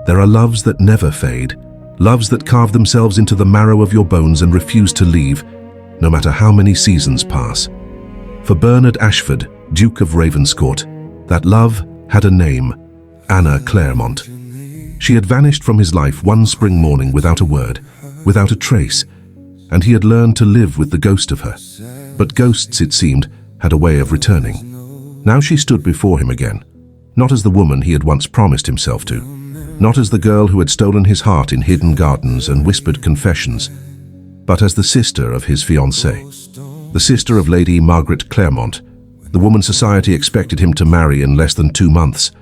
There are loves that never fade, loves that carve themselves into the marrow of your bones and refuse to leave, no matter how many seasons pass. For Bernard Ashford, Duke of Ravenscourt, that love had a name, Anna Clairemont. She had vanished from his life one spring morning without a word, without a trace, and he had learned to live with the ghost of her. But ghosts, it seemed, had a way of returning. Now she stood before him again, not as the woman he had once promised himself to, not as the girl who had stolen his heart in hidden gardens and whispered confessions, but as the sister of his fiancée, the sister of Lady Margaret Clairemont, the woman society expected him to marry in less than 2 months.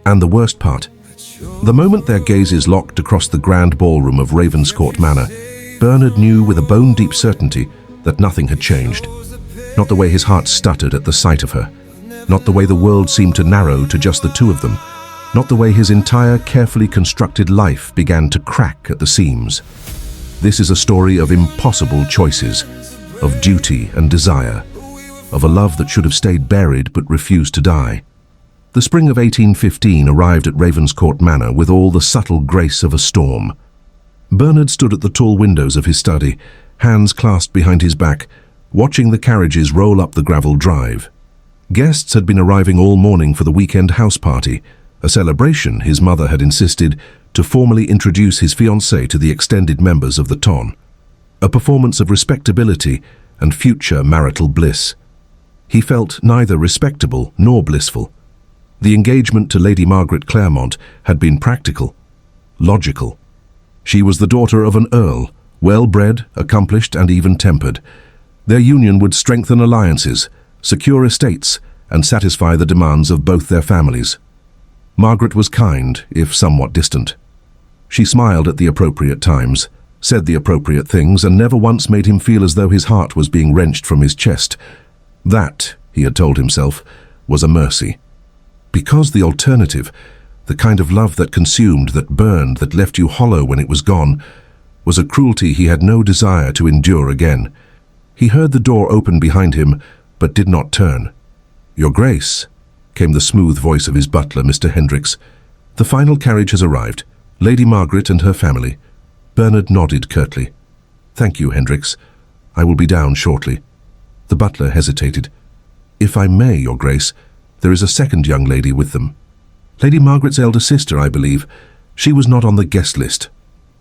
And the worst part, the moment their gazes locked across the grand ballroom of Ravenscourt Manor, Bernard knew with a bone-deep certainty that nothing had changed. Not the way his heart stuttered at the sight of her, not the way the world seemed to narrow to just the two of them, not the way his entire carefully constructed life began to crack at the seams. This is a story of impossible choices, of duty and desire, of a love that should have stayed buried but refused to die. The spring of 1815 arrived at Ravenscourt Manor with all the subtle grace of a storm. Bernard stood at the tall windows of his study, hands clasped behind his back, watching the carriages roll up the gravel drive. Guests had been arriving all morning for the weekend house party, a celebration his mother had insisted to formally introduce his fiancée to the extended members of the ton. A performance of respectability and future marital bliss. He felt neither respectable nor blissful. The engagement to Lady Margaret Clairemont had been practical, logical. She was the daughter of an earl, well-bred, accomplished, and even-tempered. Their union would strengthen alliances, secure estates, and satisfy the demands of both their families. Margaret was kind, if somewhat distant. She smiled at the appropriate times, said the appropriate things, and never once made him feel as though his heart was being wrenched from his chest. That, he had told himself, was a mercy. Because the alternative, the kind of love that consumed, that burned, that left you hollow when it was gone, was a cruelty he had no desire to endure again. He heard the door open behind him, but did not turn. "Your Grace," came the smooth voice of his butler, Mr. Hendricks. "The final carriage has arrived. Lady Margaret and her family." Bernard nodded curtly. "Thank you, Hendricks. I will be down shortly." The butler hesitated. "If I may, Your Grace, there is a second young lady with them. Lady Margaret's elder sister, I believe. She was not on the guest list."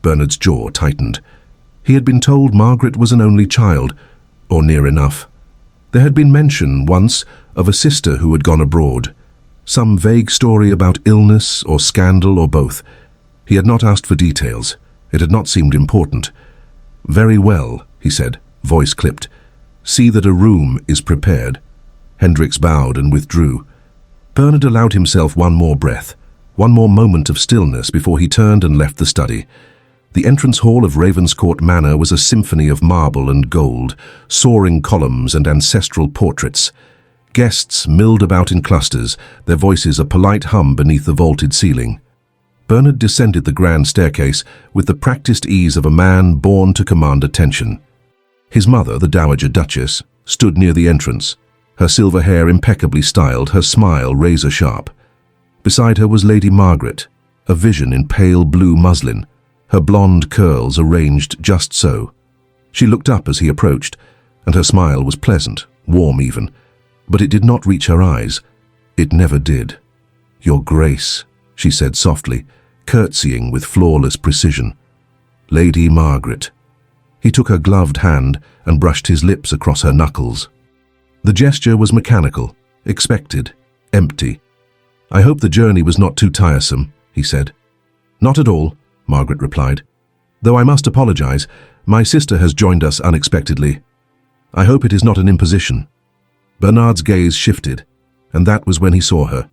Bernard's jaw tightened. He had been told Margaret was an only child, or near enough. There had been mention once of a sister who had gone abroad. Some vague story about illness or scandal or both. He had not asked for details. It had not seemed important. "Very well," he said, voice clipped. "See that a room is prepared." Hendricks bowed and withdrew. Bernard allowed himself one more breath, one more moment of stillness before he turned and left the study. The entrance hall of Ravenscourt Manor was a symphony of marble and gold, soaring columns and ancestral portraits. Guests milled about in clusters, their voices a polite hum beneath the vaulted ceiling. Bernard descended the grand staircase with the practiced ease of a man born to command attention. His mother, the Dowager Duchess, stood near the entrance, her silver hair impeccably styled, her smile razor-sharp. Beside her was Lady Margaret, a vision in pale blue muslin, her blonde curls arranged just so. She looked up as he approached, and her smile was pleasant, warm even, but it did not reach her eyes. It never did. "Your Grace," she said softly, curtsying with flawless precision. "Lady Margaret." He took her gloved hand and brushed his lips across her knuckles. The gesture was mechanical, expected, empty. "I hope the journey was not too tiresome," he said. "Not at all," Margaret replied. "Though I must apologize, my sister has joined us unexpectedly. I hope it is not an imposition." Bernard's gaze shifted, and that was when he saw her.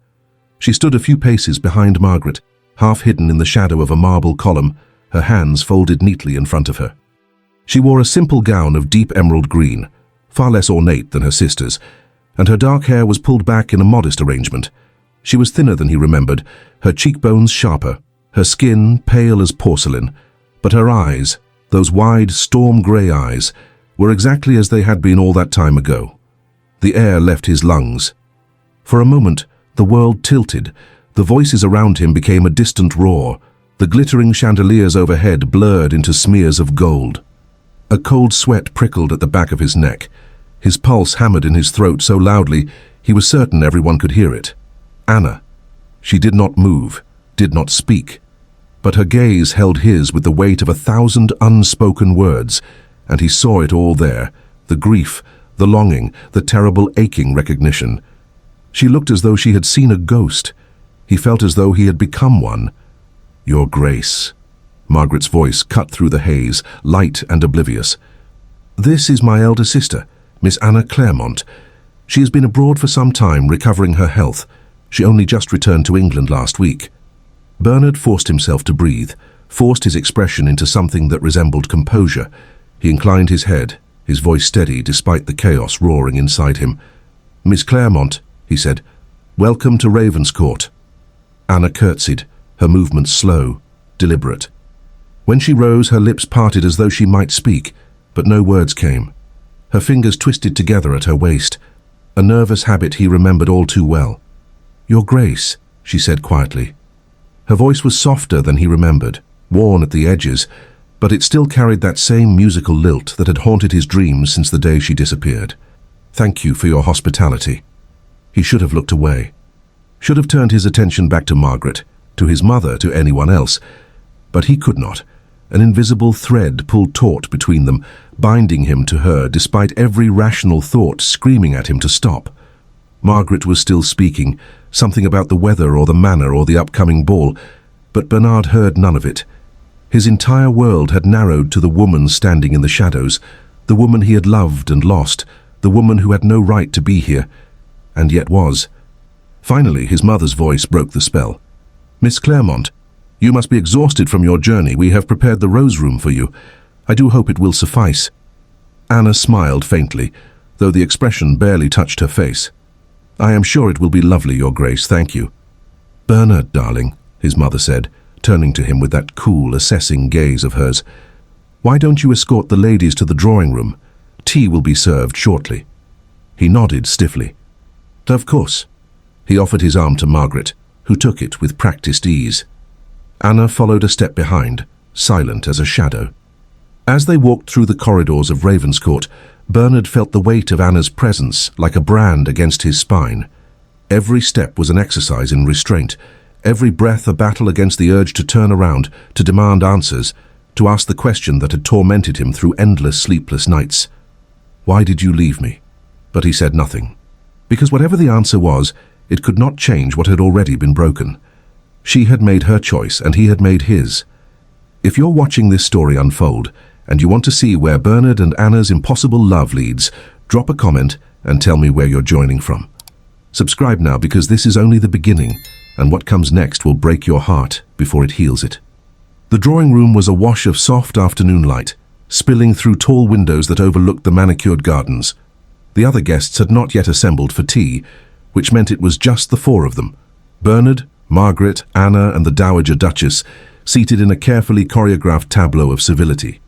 She stood a few paces behind Margaret, half hidden in the shadow of a marble column, her hands folded neatly in front of her. She wore a simple gown of deep emerald green, far less ornate than her sister's, and her dark hair was pulled back in a modest arrangement. She was thinner than he remembered, her cheekbones sharper, her skin pale as porcelain, but her eyes, those wide storm-grey eyes, were exactly as they had been all that time ago. The air left his lungs. For a moment, the world tilted. The voices around him became a distant roar, The glittering chandeliers overhead blurred into smears of gold. A cold sweat prickled at the back of his neck. His pulse hammered in his throat so loudly he was certain everyone could hear it. Anna. She did not move, did not speak, but her gaze held his with the weight of 1,000 unspoken words, and he saw it all there, the grief, the longing, the terrible aching recognition. She looked as though she had seen a ghost. He felt as though he had become one. "Your Grace." Margaret's voice cut through the haze, light and oblivious. "This is my elder sister, Miss Anna Clairemont. She has been abroad for some time, recovering her health. She only just returned to England last week." Bernard forced himself to breathe, forced his expression into something that resembled composure. He inclined his head, his voice steady despite the chaos roaring inside him. "Miss Clairemont," he said, "welcome to Ravenscourt." Anna curtsied, her movements slow, deliberate. When she rose, her lips parted as though she might speak, but no words came. Her fingers twisted together at her waist, a nervous habit he remembered all too well. "Your Grace," she said quietly. Her voice was softer than he remembered, worn at the edges, but it still carried that same musical lilt that had haunted his dreams since the day she disappeared. "Thank you for your hospitality." He should have looked away, should have turned his attention back to Margaret, to his mother, to anyone else, but he could not. An invisible thread pulled taut between them, binding him to her despite every rational thought screaming at him to stop. Margaret was still speaking, something about the weather or the manor or the upcoming ball, but Bernard heard none of it. His entire world had narrowed to the woman standing in the shadows, the woman he had loved and lost, the woman who had no right to be here, and yet was. Finally, his mother's voice broke the spell. "Miss Clairemont, you must be exhausted from your journey. We have prepared the rose room for you. I do hope it will suffice." Anna smiled faintly, though the expression barely touched her face. "I am sure it will be lovely, Your Grace, thank you." "Bernard, darling," his mother said, turning to him with that cool, assessing gaze of hers, "why don't you escort the ladies to the drawing room? Tea will be served shortly." He nodded stiffly. "Of course." He offered his arm to Margaret, who took it with practiced ease. Anna followed a step behind, silent as a shadow. As they walked through the corridors of Ravenscourt, Bernard felt the weight of Anna's presence like a brand against his spine. Every step was an exercise in restraint, every breath a battle against the urge to turn around, to demand answers, to ask the question that had tormented him through endless sleepless nights. "Why did you leave me?" But he said nothing, because whatever the answer was, it could not change what had already been broken. She had made her choice and he had made his. If you're watching this story unfold, and you want to see where Bernard and Anna's impossible love leads, drop a comment and tell me where you're joining from. Subscribe now, because this is only the beginning, and what comes next will break your heart before it heals it. The drawing room was awash of soft afternoon light, spilling through tall windows that overlooked the manicured gardens. The other guests had not yet assembled for tea, which meant it was just the four of them: Bernard, Margaret, Anna, and the Dowager Duchess, seated in a carefully choreographed tableau of civility.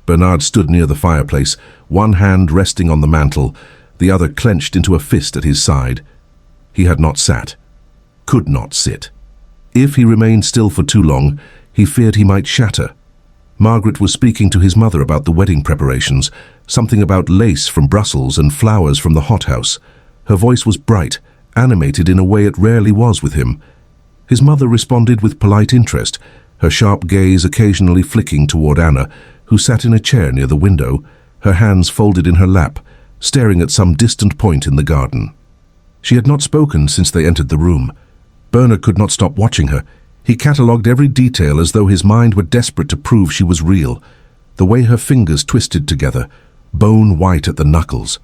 Bernard stood near the fireplace, one hand resting on the mantel, the other clenched into a fist at his side. He had not sat, could not sit. If he remained still for too long, he feared he might shatter. Margaret was speaking to his mother about the wedding preparations, something about lace from Brussels and flowers from the hothouse. Her voice was bright, animated in a way it rarely was with him. His mother responded with polite interest, her sharp gaze occasionally flicking toward Anna, who sat in a chair near the window, her hands folded in her lap, staring at some distant point in the garden. She had not spoken since they entered the room. Bernard could not stop watching her. He catalogued every detail as though his mind were desperate to prove she was real. The way her fingers twisted together, bone white at the knuckles.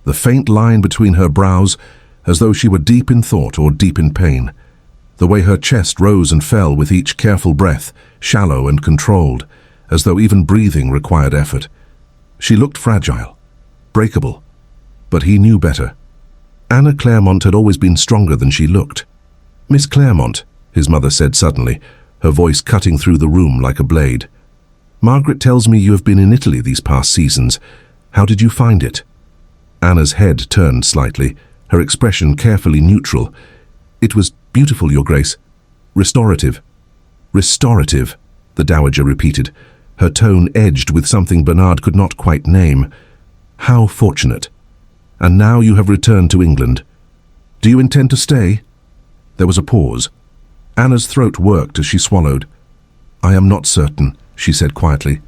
The faint line between her brows, as though she were deep in thought or deep in pain. The way her chest rose and fell with each careful breath, shallow and controlled, as though even breathing required effort. She looked fragile, breakable, but he knew better. Anna Clairemont had always been stronger than she looked. "Miss Clairemont," his mother said suddenly, her voice cutting through the room like a blade. "Margaret tells me you have been in Italy these past seasons. How did you find it?" Anna's head turned slightly, her expression carefully neutral. "It was beautiful, Your Grace. Restorative." Restorative, the Dowager repeated, her tone edged with something Bernard could not quite name. How fortunate. And now you have returned to England. Do you intend to stay? There was a pause. Anna's throat worked as she swallowed. I am not certain, she said quietly.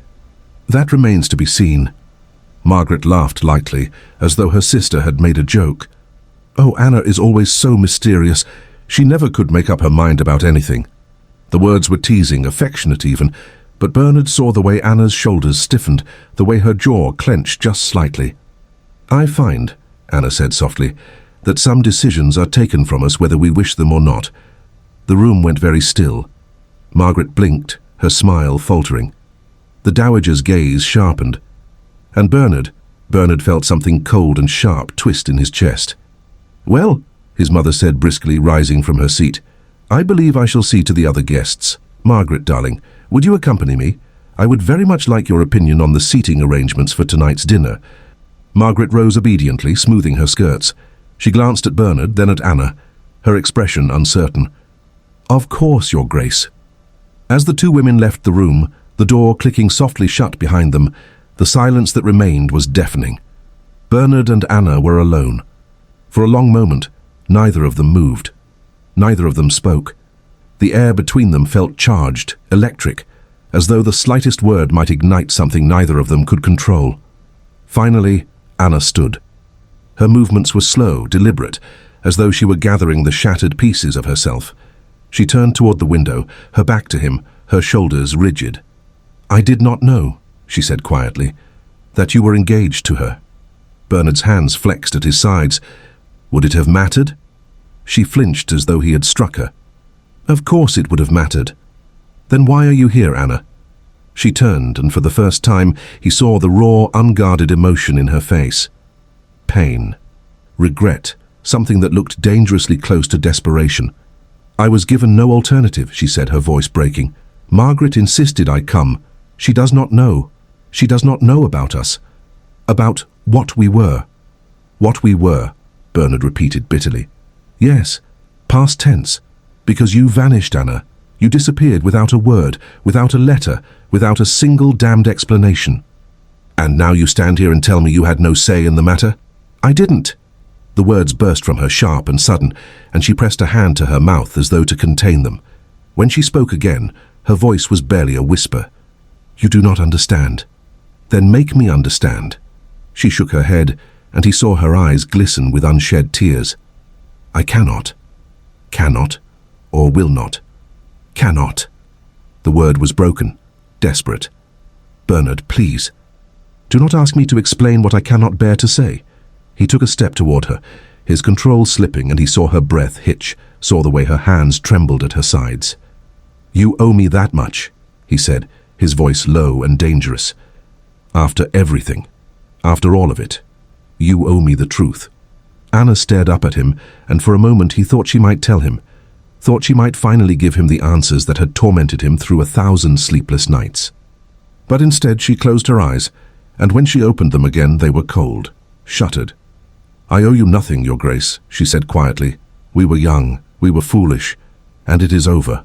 That remains to be seen. Margaret laughed lightly, as though her sister had made a joke. Oh, Anna is always so mysterious. She never could make up her mind about anything. The words were teasing, affectionate even, but Bernard saw the way Anna's shoulders stiffened, the way her jaw clenched just slightly. I find, Anna said softly, that some decisions are taken from us whether we wish them or not. The room went very still. Margaret blinked, her smile faltering. The Dowager's gaze sharpened. And Bernard felt something cold and sharp twist in his chest. Well, his mother said briskly, rising from her seat, I believe I shall see to the other guests. Margaret, darling, would you accompany me? I would very much like your opinion on the seating arrangements for tonight's dinner. Margaret rose obediently, smoothing her skirts. She glanced at Bernard, then at Anna, her expression uncertain. Of course, Your Grace. As the two women left the room, the door clicking softly shut behind them, the silence that remained was deafening. Bernard and Anna were alone. For a long moment, neither of them moved. Neither of them spoke. The air between them felt charged, electric, as though the slightest word might ignite something neither of them could control. Finally, Anna stood. Her movements were slow, deliberate, as though she were gathering the shattered pieces of herself. She turned toward the window, her back to him, her shoulders rigid. I did not know, she said quietly, that you were engaged to her. Bernard's hands flexed at his sides. Would it have mattered? She flinched as though he had struck her. Of course it would have mattered. Then why are you here, Anna? She turned, and for the first time he saw the raw, unguarded emotion in her face. Pain. Regret. Something that looked dangerously close to desperation. I was given no alternative, she said, her voice breaking. Margaret insisted I come. She does not know. She does not know about us. About what we were. What we were, Bernard repeated bitterly. Yes, past tense. Because you vanished, Anna. You disappeared without a word, without a letter, without a single damned explanation. And now you stand here and tell me you had no say in the matter? I didn't. The words burst from her sharp and sudden, and she pressed a hand to her mouth as though to contain them. When she spoke again, her voice was barely a whisper. You do not understand. Then make me understand. She shook her head, and he saw her eyes glisten with unshed tears. I cannot. Cannot, or will not. Cannot. The word was broken, desperate. Bernard, please. Do not ask me to explain what I cannot bear to say. He took a step toward her, his control slipping, and he saw her breath hitch, saw the way her hands trembled at her sides. You owe me that much, he said, his voice low and dangerous. After everything, after all of it, you owe me the truth. Anna stared up at him, and for a moment he thought she might tell him, thought she might finally give him the answers that had tormented him through 1,000 sleepless nights. But instead she closed her eyes, and when she opened them again they were cold, shuttered. I owe you nothing, Your Grace, she said quietly. We were young, we were foolish, and it is over.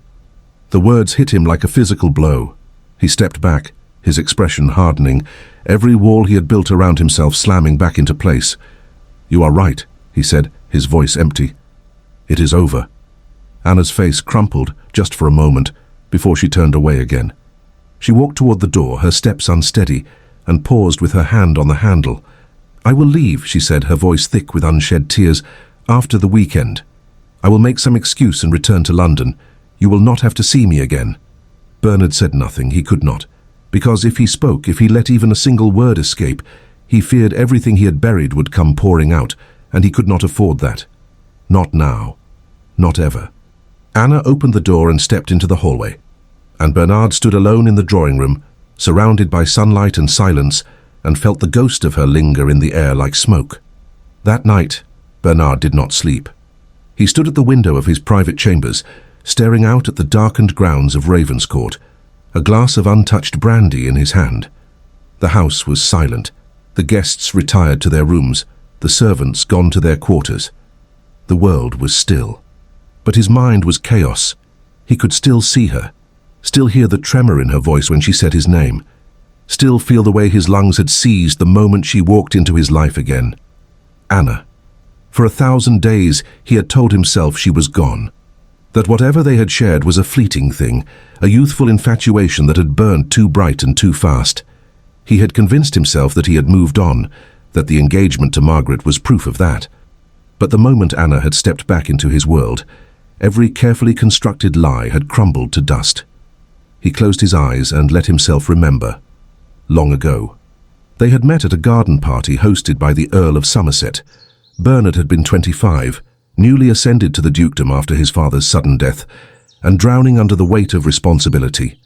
The words hit him like a physical blow. He stepped back, his expression hardening, every wall he had built around himself slamming back into place. You are right, he said, his voice empty. It is over. Anna's face crumpled just for a moment before she turned away again. She walked toward the door, her steps unsteady, and paused with her hand on the handle. I will leave, she said, her voice thick with unshed tears, after the weekend. I will make some excuse and return to London. You will not have to see me again. Bernard said nothing. He could not. Because if he spoke, if he let even a single word escape, he feared everything he had buried would come pouring out, and he could not afford that. Not now. Not ever. Anna opened the door and stepped into the hallway, and Bernard stood alone in the drawing room, surrounded by sunlight and silence, and felt the ghost of her linger in the air like smoke. That night, Bernard did not sleep. He stood at the window of his private chambers, staring out at the darkened grounds of Ravenscourt, a glass of untouched brandy in his hand. The house was silent, the guests retired to their rooms, the servants gone to their quarters. The world was still. But his mind was chaos. He could still see her. still hear the tremor in her voice when she said his name, still feel the way his lungs had seized the moment she walked into his life again. Anna. For 1,000 days he had told himself she was gone, that whatever they had shared was a fleeting thing, a youthful infatuation that had burned too bright and too fast. He had convinced himself that he had moved on, that the engagement to Margaret was proof of that. But the moment Anna had stepped back into his world, every carefully constructed lie had crumbled to dust. He closed his eyes and let himself remember. Long ago. They had met at a garden party hosted by the Earl of Somerset. Bernard had been 25, newly ascended to the dukedom after his father's sudden death, and drowning under the weight of responsibility.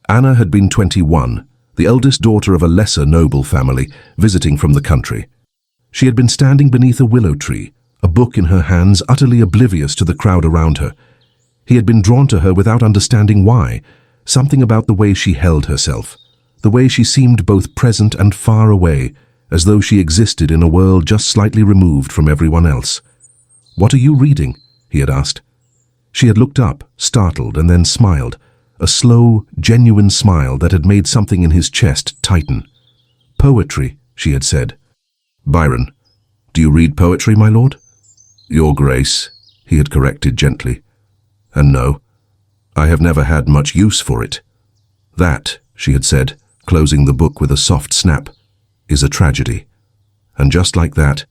Anna had been 21, the eldest daughter of a lesser noble family, visiting from the country. She had been standing beneath a willow tree, a book in her hands, utterly oblivious to the crowd around her. He had been drawn to her without understanding why, something about the way she held herself, the way she seemed both present and far away, as though she existed in a world just slightly removed from everyone else. "What are you reading?" he had asked. She had looked up, startled, and then smiled, a slow, genuine smile that had made something in his chest tighten. "Poetry," she had said. "Byron. Do you read poetry, my lord?" "Your Grace," he had corrected gently. "And no, I have never had much use for it." "That," she had said, closing the book with a soft snap, "is a tragedy." And just like that,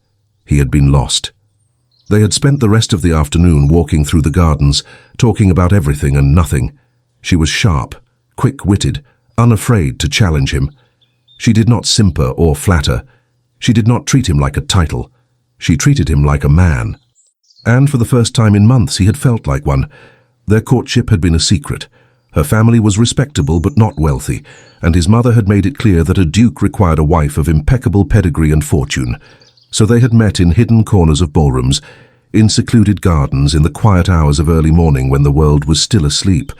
he had been lost. They had spent the rest of the afternoon walking through the gardens, talking about everything and nothing. She was sharp, quick-witted, unafraid to challenge him. She did not simper or flatter. She did not treat him like a title. She treated him like a man. And for the first time in months he had felt like one. Their courtship had been a secret. Her family was respectable but not wealthy, and his mother had made it clear that a duke required a wife of impeccable pedigree and fortune. So they had met in hidden corners of ballrooms, in secluded gardens, in the quiet hours of early morning when the world was still asleep.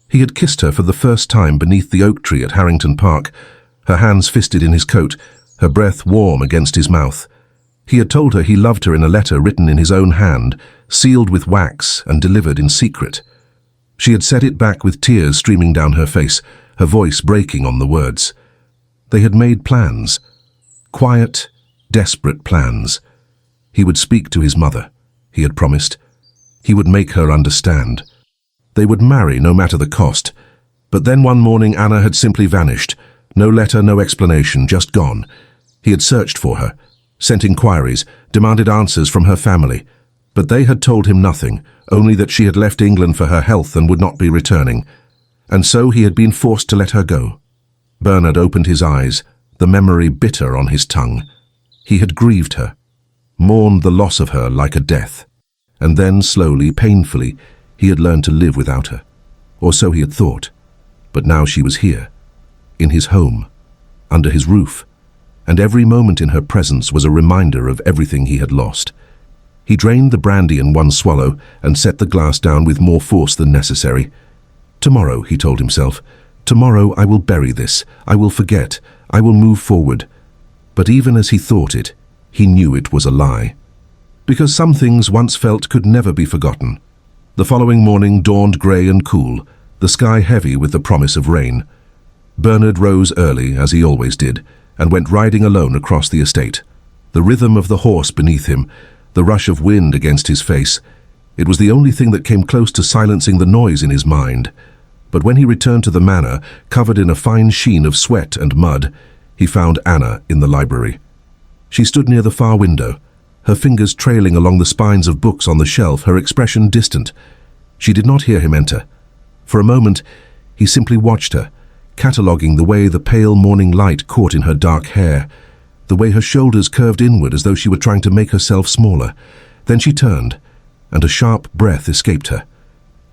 He had kissed her for the first time beneath the oak tree at Harrington Park, her hands fisted in his coat, her breath warm against his mouth. He had told her he loved her in a letter written in his own hand, sealed with wax and delivered in secret. She had said it back with tears streaming down her face, her voice breaking on the words. They had made plans. Quiet, desperate plans. He would speak to his mother, he had promised. He would make her understand. They would marry no matter the cost. But then one morning Anna had simply vanished. No letter, no explanation, just gone. He had searched for her, sent inquiries, demanded answers from her family. But they had told him nothing, only that she had left England for her health and would not be returning. And so he had been forced to let her go. Bernard opened his eyes, the memory bitter on his tongue. He had grieved her, mourned the loss of her like a death. And then, slowly, painfully, he had learned to live without her. Or so he had thought. But now she was here, in his home, under his roof, and every moment in her presence was a reminder of everything he had lost. He drained the brandy in one swallow and set the glass down with more force than necessary. "Tomorrow," he told himself, "tomorrow I will bury this, I will forget, I will move forward." But even as he thought it, he knew it was a lie. Because some things once felt could never be forgotten. The following morning dawned grey and cool, the sky heavy with the promise of rain. Bernard rose early, as he always did, and went riding alone across the estate. The rhythm of the horse beneath him, the rush of wind against his face, it was the only thing that came close to silencing the noise in his mind. But when he returned to the manor, covered in a fine sheen of sweat and mud, he found Anna in the library. She stood near the far window, her fingers trailing along the spines of books on the shelf, her expression distant. She did not hear him enter. For a moment, he simply watched her, cataloguing the way the pale morning light caught in her dark hair, the way her shoulders curved inward as though she were trying to make herself smaller. Then she turned, and a sharp breath escaped her.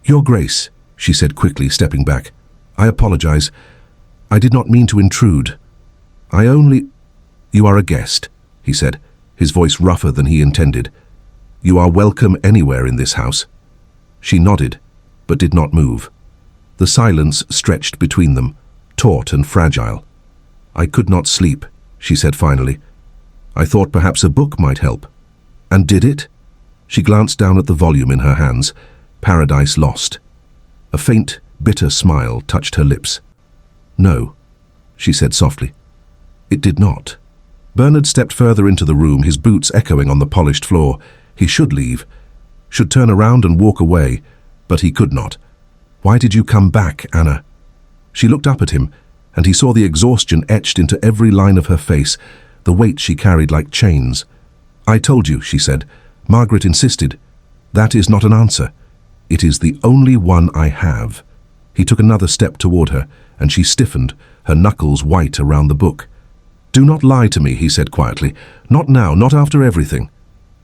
"Your Grace," she said quickly, stepping back. "I apologize. I did not mean to intrude. I only—" "You are a guest," he said, his voice rougher than he intended. "You are welcome anywhere in this house." She nodded, but did not move. The silence stretched between them, taut and fragile. "I could not sleep," she said finally. "I thought perhaps a book might help." "And did it?" She glanced down at the volume in her hands, Paradise Lost. A faint, bitter smile touched her lips. "No," she said softly. "It did not." Bernard stepped further into the room, his boots echoing on the polished floor. He should leave, should turn around and walk away, but he could not. "Why did you come back, Anna?" She looked up at him, and he saw the exhaustion etched into every line of her face, the weight she carried like chains. "I told you," she said. "Margaret insisted. That is not an answer. It is the only one I have." He took another step toward her, and she stiffened, her knuckles white around the book. "Do not lie to me," he said quietly. "Not now, not after everything."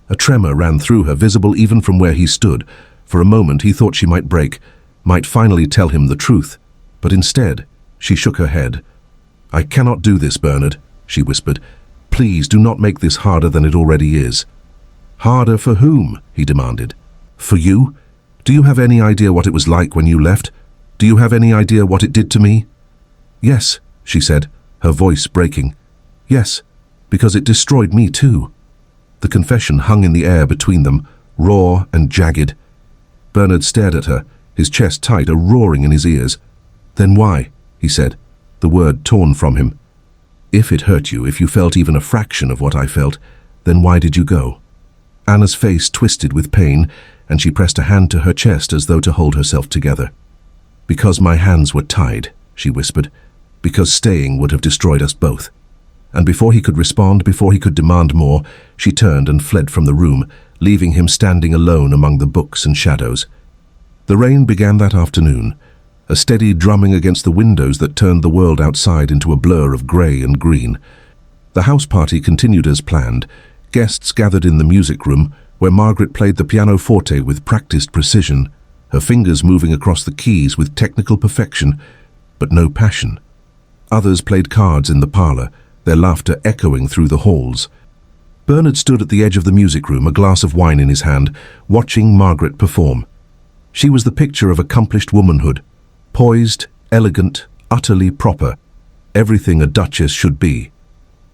A tremor ran through her, visible even from where he stood. For a moment he thought she might break, might finally tell him the truth. But instead, she shook her head. "I cannot do this, Bernard," she whispered. "Please do not make this harder than it already is." "Harder for whom?" he demanded. "For you? Do you have any idea what it was like when you left? Do you have any idea what it did to me?" "Yes," she said, her voice breaking. "Yes, because it destroyed me too." The confession hung in the air between them, raw and jagged. Bernard stared at her, his chest tight, a roaring in his ears. "Then why?" he said, the word torn from him. "If it hurt you, if you felt even a fraction of what I felt, then why did you go?" Anna's face twisted with pain, and she pressed a hand to her chest as though to hold herself together. "Because my hands were tied," she whispered. "Because staying would have destroyed us both." And before he could respond, before he could demand more, she turned and fled from the room, leaving him standing alone among the books and shadows. The rain began that afternoon, a steady drumming against the windows that turned the world outside into a blur of grey and green. The house party continued as planned. Guests gathered in the music room, where Margaret played the pianoforte with practiced precision, her fingers moving across the keys with technical perfection, but no passion. Others played cards in the parlour, their laughter echoing through the halls. Bernard stood at the edge of the music room, a glass of wine in his hand, watching Margaret perform. She was the picture of accomplished womanhood, poised, elegant, utterly proper, everything a duchess should be.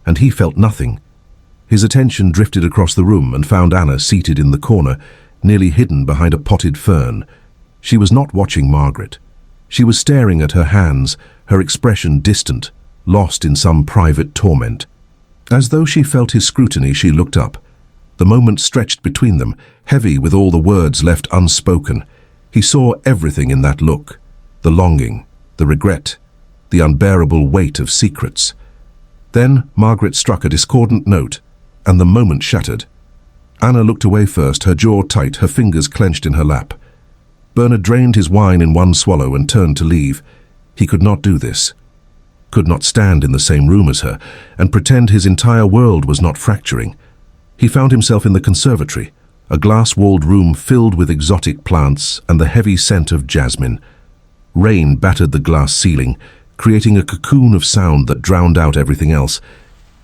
And he felt nothing. His attention drifted across the room and found Anna seated in the corner, nearly hidden behind a potted fern. She was not watching Margaret. She was staring at her hands, her expression distant, lost in some private torment. As though she felt his scrutiny, she looked up. The moment stretched between them, heavy with all the words left unspoken. He saw everything in that look, the longing, the regret, the unbearable weight of secrets. Then Margaret struck a discordant note, and the moment shattered. Anna looked away first, her jaw tight, her fingers clenched in her lap. Bernard drained his wine in one swallow and turned to leave. He could not do this. Could not stand in the same room as her and pretend his entire world was not fracturing. He found himself in the conservatory, a glass-walled room filled with exotic plants and the heavy scent of jasmine. Rain battered the glass ceiling, creating a cocoon of sound that drowned out everything else.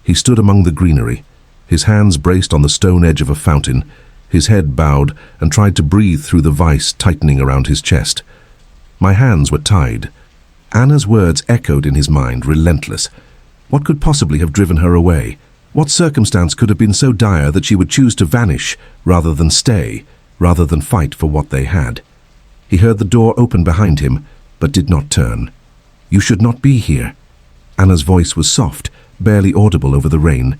He stood among the greenery, his hands braced on the stone edge of a fountain, his head bowed, and tried to breathe through the vice tightening around his chest. My hands were tied. Anna's words echoed in his mind, relentless. What could possibly have driven her away? What circumstance could have been so dire that she would choose to vanish rather than stay, rather than fight for what they had? He heard the door open behind him, but did not turn. "You should not be here." Anna's voice was soft, barely audible over the rain.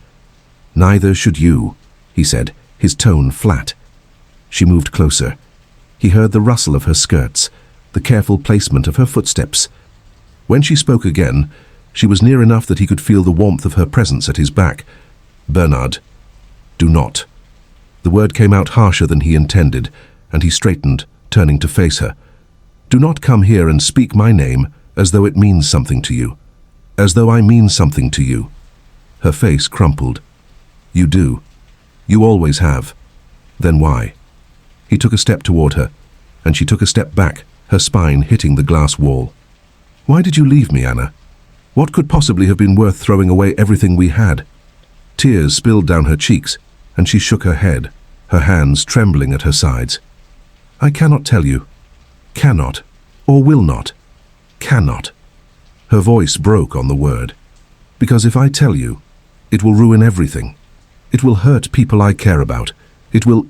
"Neither should you," he said, his tone flat. She moved closer. He heard the rustle of her skirts, the careful placement of her footsteps. When she spoke again, she was near enough that he could feel the warmth of her presence at his back. "Bernard, do not." The word came out harsher than he intended, and he straightened, turning to face her. "Do not come here and speak my name as though it means something to you. As though I mean something to you." Her face crumpled. "You do. You always have. Then why?" He took a step toward her, and she took a step back, her spine hitting the glass wall. "Why did you leave me, Anna? What could possibly have been worth throwing away everything we had?" Tears spilled down her cheeks, and she shook her head, her hands trembling at her sides. "I cannot tell you. Cannot, or will not. Cannot." Her voice broke on the word. "Because if I tell you, it will ruin everything. It will hurt people I care about. It will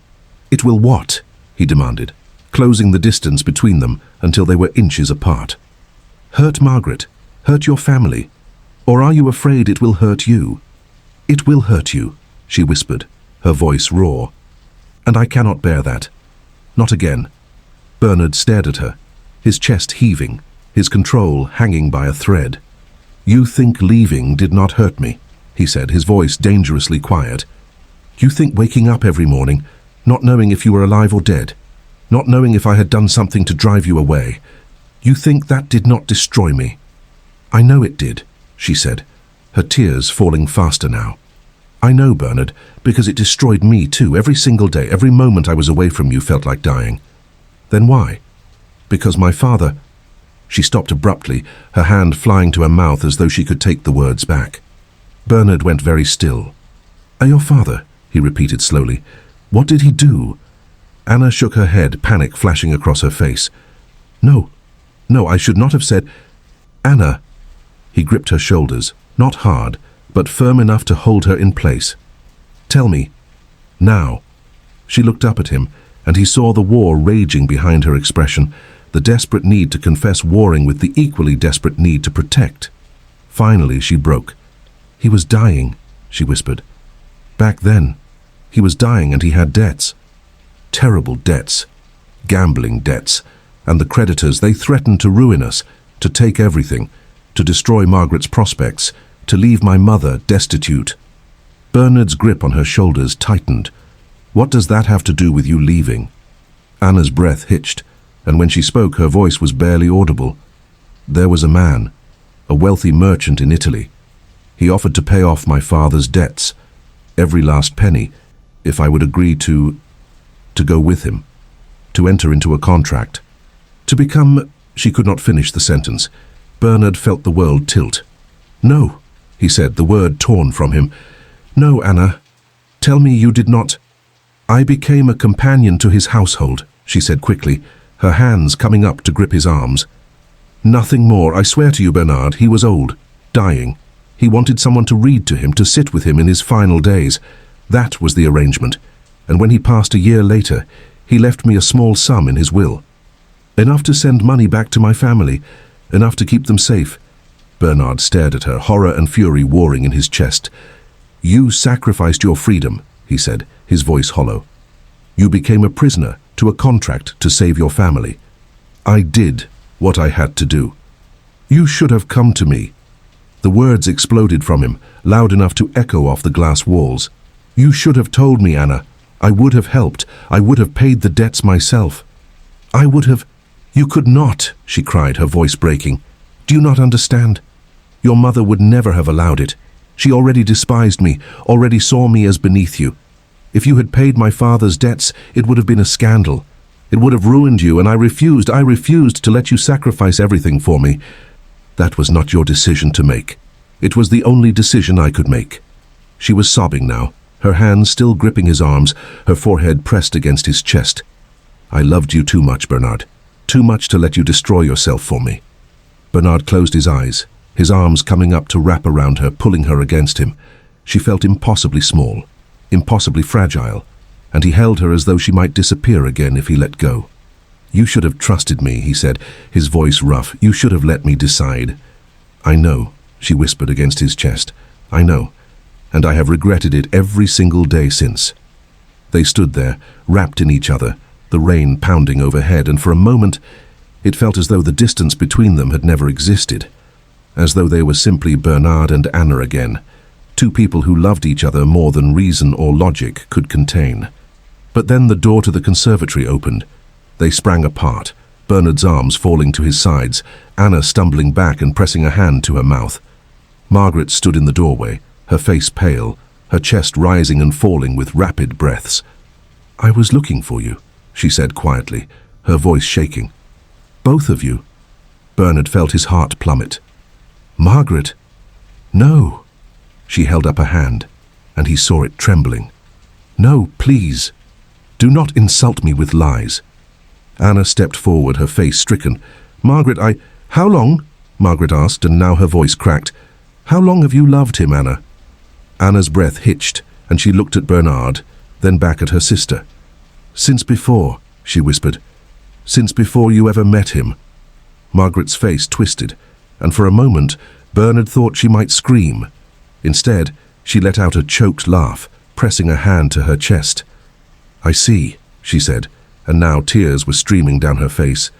what?" he demanded, closing the distance between them, until they were inches apart. Hurt Margaret, hurt your family, or are you afraid it will hurt you? It will hurt you, she whispered, her voice raw. And I cannot bear that. Not again. Bernard stared at her, his chest heaving, his control hanging by a thread. You think leaving did not hurt me, he said, his voice dangerously quiet. You think waking up every morning, not knowing if you were alive or dead, not knowing if I had done something to drive you away, you think that did not destroy me? I know it did, she said, her tears falling faster now. I know, Bernard, because it destroyed me too. Every single day, every moment I was away from you felt like dying. Then why? Because my father... She stopped abruptly, her hand flying to her mouth as though she could take the words back. Bernard went very still. Your father, he repeated slowly. What did he do? Anna shook her head, panic flashing across her face. No, I should not have said... Anna. He gripped her shoulders, not hard, but firm enough to hold her in place. Tell me. Now. She looked up at him, and he saw the war raging behind her expression, the desperate need to confess warring with the equally desperate need to protect. Finally, she broke. He was dying, she whispered. Back then, he was dying and he had debts. Terrible debts. Gambling debts. And the creditors, they threatened to ruin us, to take everything, to destroy Margaret's prospects, to leave my mother destitute. Bernard's grip on her shoulders tightened. What does that have to do with you leaving? Anna's breath hitched, and when she spoke, her voice was barely audible. There was a man, a wealthy merchant in Italy. He offered to pay off my father's debts, every last penny, if I would agree to go with him, to enter into a contract, to become... She could not finish the sentence. Bernard felt the world tilt. No, he said, the word torn from him. No, Anna. Tell me you did not... I became a companion to his household, she said quickly, her hands coming up to grip his arms. Nothing more, I swear to you, Bernard. He was old, dying. He wanted someone to read to him, to sit with him in his final days. That was the arrangement. And when he passed a year later, he left me a small sum in his will. Enough to send money back to my family, enough to keep them safe. Bernard stared at her, horror and fury warring in his chest. You sacrificed your freedom, he said, his voice hollow. You became a prisoner to a contract to save your family. I did what I had to do. You should have come to me. The words exploded from him, loud enough to echo off the glass walls. You should have told me, Anna. I would have helped. I would have paid the debts myself. I would have... You could not, she cried, her voice breaking. Do you not understand? Your mother would never have allowed it. She already despised me, already saw me as beneath you. If you had paid my father's debts, it would have been a scandal. It would have ruined you, and I refused to let you sacrifice everything for me. That was not your decision to make. It was the only decision I could make. She was sobbing now, her hands still gripping his arms, her forehead pressed against his chest. I loved you too much, Bernard. Too much to let you destroy yourself for me. Bernard closed his eyes, his arms coming up to wrap around her, pulling her against him. She felt impossibly small, impossibly fragile, and he held her as though she might disappear again if he let go. You should have trusted me, he said, his voice rough. You should have let me decide. I know, she whispered against his chest. I know, and I have regretted it every single day since. They stood there, wrapped in each other, the rain pounding overhead, and for a moment it felt as though the distance between them had never existed, as though they were simply Bernard and Anna again, two people who loved each other more than reason or logic could contain. But then the door to the conservatory opened. They sprang apart, Bernard's arms falling to his sides, Anna stumbling back and pressing a hand to her mouth. Margaret stood in the doorway, her face pale, her chest rising and falling with rapid breaths. I was looking for you, she said quietly, her voice shaking. Both of you. Bernard felt his heart plummet. Margaret! No! She held up a hand, and he saw it trembling. No, please. Do not insult me with lies. Anna stepped forward, her face stricken. Margaret, How long? Margaret asked, and now her voice cracked. How long have you loved him, Anna? Anna's breath hitched, and she looked at Bernard, then back at her sister. Since before, she whispered. Since before you ever met him." Margaret's face twisted, and for a moment Bernard thought she might scream. Instead, she let out a choked laugh, pressing a hand to her chest. "I see," she said, and now tears were streaming down her face.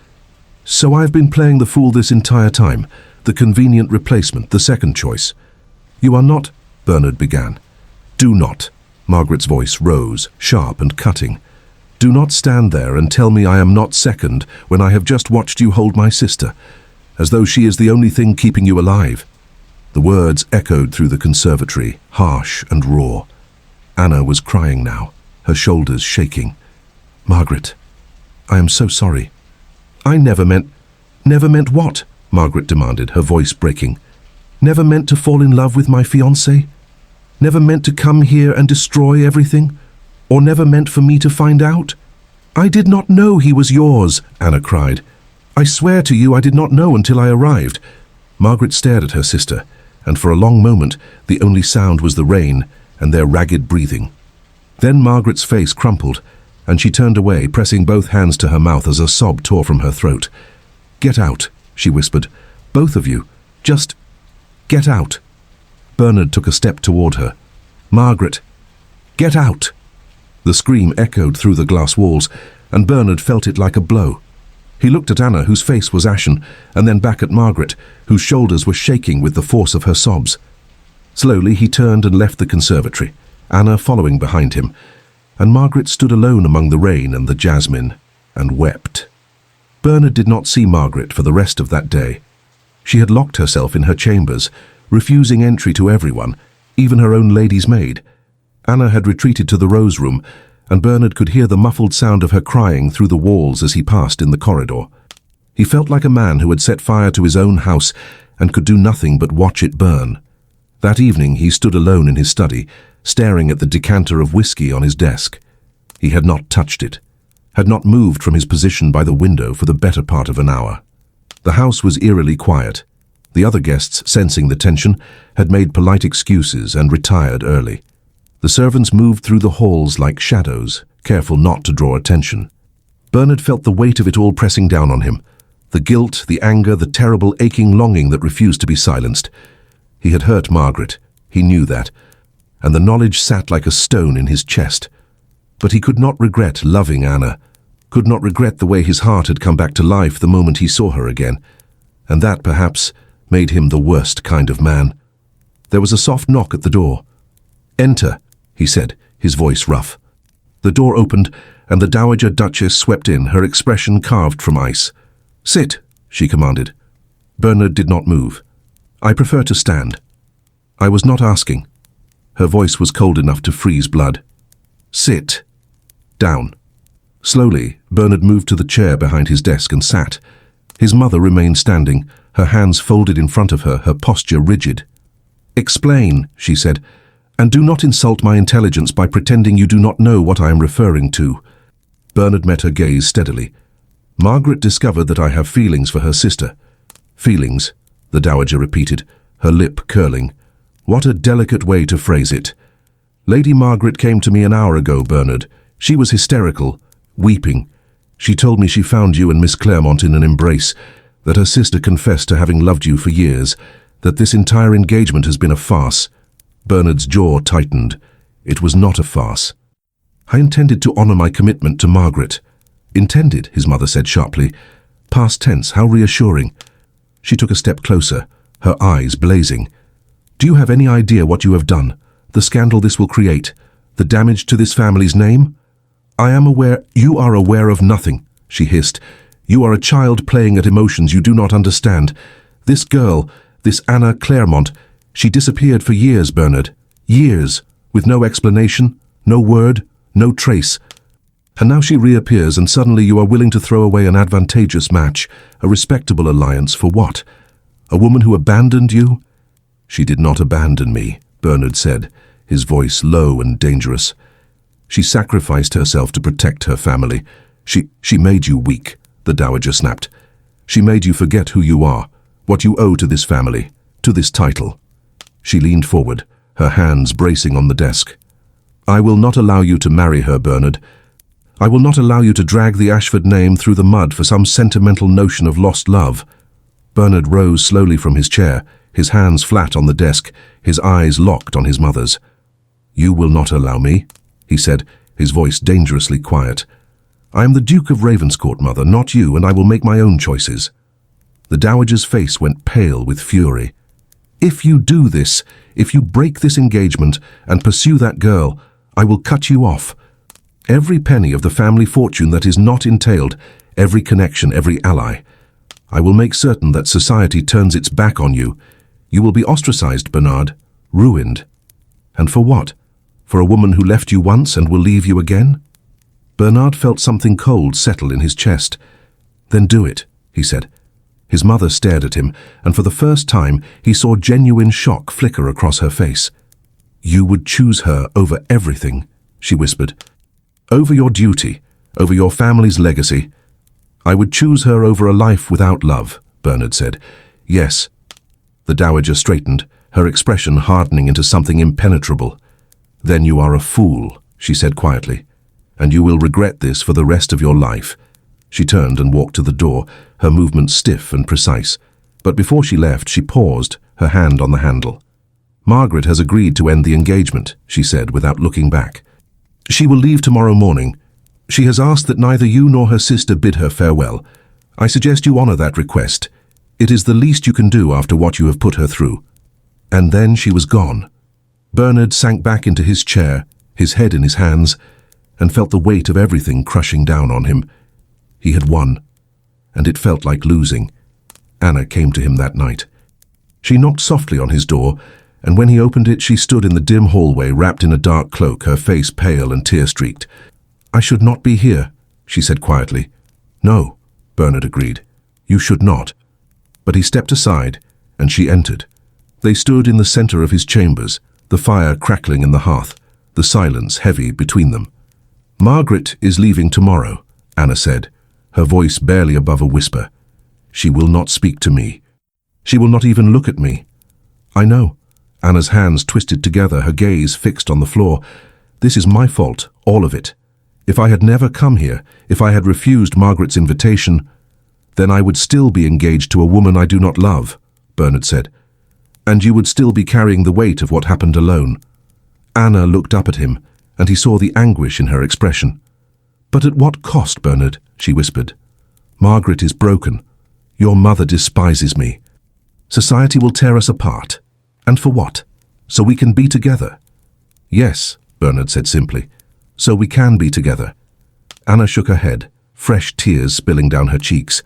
"So I've been playing the fool this entire time, the convenient replacement, the second choice." "You are not," Bernard began. "Do not." Margaret's voice rose, sharp and cutting. "Do not stand there and tell me I am not second when I have just watched you hold my sister, as though she is the only thing keeping you alive." The words echoed through the conservatory, harsh and raw. Anna was crying now, her shoulders shaking. "Margaret, I am so sorry." "I never meant—" "Never meant what?" Margaret demanded, her voice breaking. "Never meant to fall in love with my fiancé? Never meant to come here and destroy everything? Or never meant for me to find out?" "I did not know he was yours," Anna cried. "I swear to you I did not know until I arrived." Margaret stared at her sister, and for a long moment the only sound was the rain and their ragged breathing. Then Margaret's face crumpled, and she turned away, pressing both hands to her mouth as a sob tore from her throat. "Get out," she whispered. "Both of you. Just get out." Bernard took a step toward her. "Margaret, get out!" The scream echoed through the glass walls, and Bernard felt it like a blow. He looked at Anna, whose face was ashen, and then back at Margaret, whose shoulders were shaking with the force of her sobs. Slowly he turned and left the conservatory, Anna following behind him, and Margaret stood alone among the rain and the jasmine, and wept. Bernard did not see Margaret for the rest of that day. She had locked herself in her chambers, refusing entry to everyone, even her own lady's maid. Anna had retreated to the rose room, and Bernard could hear the muffled sound of her crying through the walls as he passed in the corridor. He felt like a man who had set fire to his own house and could do nothing but watch it burn. That evening he stood alone in his study, staring at the decanter of whiskey on his desk. He had not touched it, had not moved from his position by the window for the better part of an hour. The house was eerily quiet. The other guests, sensing the tension, had made polite excuses and retired early. The servants moved through the halls like shadows, careful not to draw attention. Bernard felt the weight of it all pressing down on him, the guilt, the anger, the terrible aching longing that refused to be silenced. He had hurt Margaret, he knew that, and the knowledge sat like a stone in his chest. But he could not regret loving Anna, could not regret the way his heart had come back to life the moment he saw her again, and that, perhaps, made him the worst kind of man. There was a soft knock at the door. "Enter," he said, his voice rough. The door opened, and the Dowager Duchess swept in, her expression carved from ice. "Sit," she commanded. Bernard did not move. "I prefer to stand." "I was not asking." Her voice was cold enough to freeze blood. "Sit. Down." Slowly, Bernard moved to the chair behind his desk and sat. His mother remained standing, her hands folded in front of her, her posture rigid. "Explain," she said, "and do not insult my intelligence by pretending you do not know what I am referring to." Bernard met her gaze steadily. "Margaret discovered that I have feelings for her sister." "Feelings," the Dowager repeated, her lip curling. "What a delicate way to phrase it. Lady Margaret came to me an hour ago, Bernard. She was hysterical, weeping. She told me she found you and Miss Clairemont in an embrace, that her sister confessed to having loved you for years, that this entire engagement has been a farce." Bernard's jaw tightened. It was not a farce. "I intended to honor my commitment to Margaret." "Intended," his mother said sharply. Past tense, how reassuring. She took a step closer, her eyes blazing. "Do you have any idea what you have done? The scandal this will create? The damage to this family's name?" "I am aware—" "You are aware of nothing," she hissed. "You are a child playing at emotions you do not understand. This girl, this Anna Clairemont, she disappeared for years, Bernard. Years, with no explanation, no word, no trace. And now she reappears, and suddenly you are willing to throw away an advantageous match, a respectable alliance, for what? A woman who abandoned you?" "She did not abandon me," Bernard said, his voice low and dangerous. "She sacrificed herself to protect her family. She made you weak," the Dowager snapped. "She made you forget who you are, what you owe to this family, to this title." She leaned forward, her hands bracing on the desk. "I will not allow you to marry her, Bernard. I will not allow you to drag the Ashford name through the mud for some sentimental notion of lost love." Bernard rose slowly from his chair, his hands flat on the desk, his eyes locked on his mother's. "You will not allow me," he said, his voice dangerously quiet. "I am the Duke of Ravenscourt, mother, not you, and I will make my own choices." The dowager's face went pale with fury. "If you do this, if you break this engagement and pursue that girl, I will cut you off. Every penny of the family fortune that is not entailed, every connection, every ally. I will make certain that society turns its back on you. You will be ostracized, Bernard, ruined. And for what? For a woman who left you once and will leave you again?" Bernard felt something cold settle in his chest. "Then do it," he said. His mother stared at him, and for the first time he saw genuine shock flicker across her face. "You would choose her over everything," she whispered. "Over your duty, over your family's legacy." "I would choose her over a life without love," Bernard said. "Yes." The dowager straightened, her expression hardening into something impenetrable. "Then you are a fool," she said quietly, "and you will regret this for the rest of your life." She turned and walked to the door, her movements stiff and precise. But before she left, she paused, her hand on the handle. "Margaret has agreed to end the engagement," she said without looking back. "She will leave tomorrow morning. She has asked that neither you nor her sister bid her farewell. I suggest you honor that request. It is the least you can do after what you have put her through." And then she was gone. Bernard sank back into his chair, his head in his hands, and felt the weight of everything crushing down on him. He had won, and it felt like losing. Anna came to him that night. She knocked softly on his door, and when he opened it, she stood in the dim hallway wrapped in a dark cloak, her face pale and tear-streaked. "I should not be here," she said quietly. "No," Bernard agreed. "You should not." But he stepped aside, and she entered. They stood in the center of his chambers, the fire crackling in the hearth, the silence heavy between them. "Margaret is leaving tomorrow," Anna said, her voice barely above a whisper. "She will not speak to me. She will not even look at me." "I know." Anna's hands twisted together, her gaze fixed on the floor. "This is my fault, all of it. If I had never come here, if I had refused Margaret's invitation, then I would still be engaged to a woman I do not love," Bernard said. "And you would still be carrying the weight of what happened alone." Anna looked up at him, and he saw the anguish in her expression. "But at what cost, Bernard?" she whispered. "Margaret is broken. Your mother despises me. Society will tear us apart. And for what? So we can be together." "Yes," Bernard said simply. "So we can be together." Anna shook her head, fresh tears spilling down her cheeks.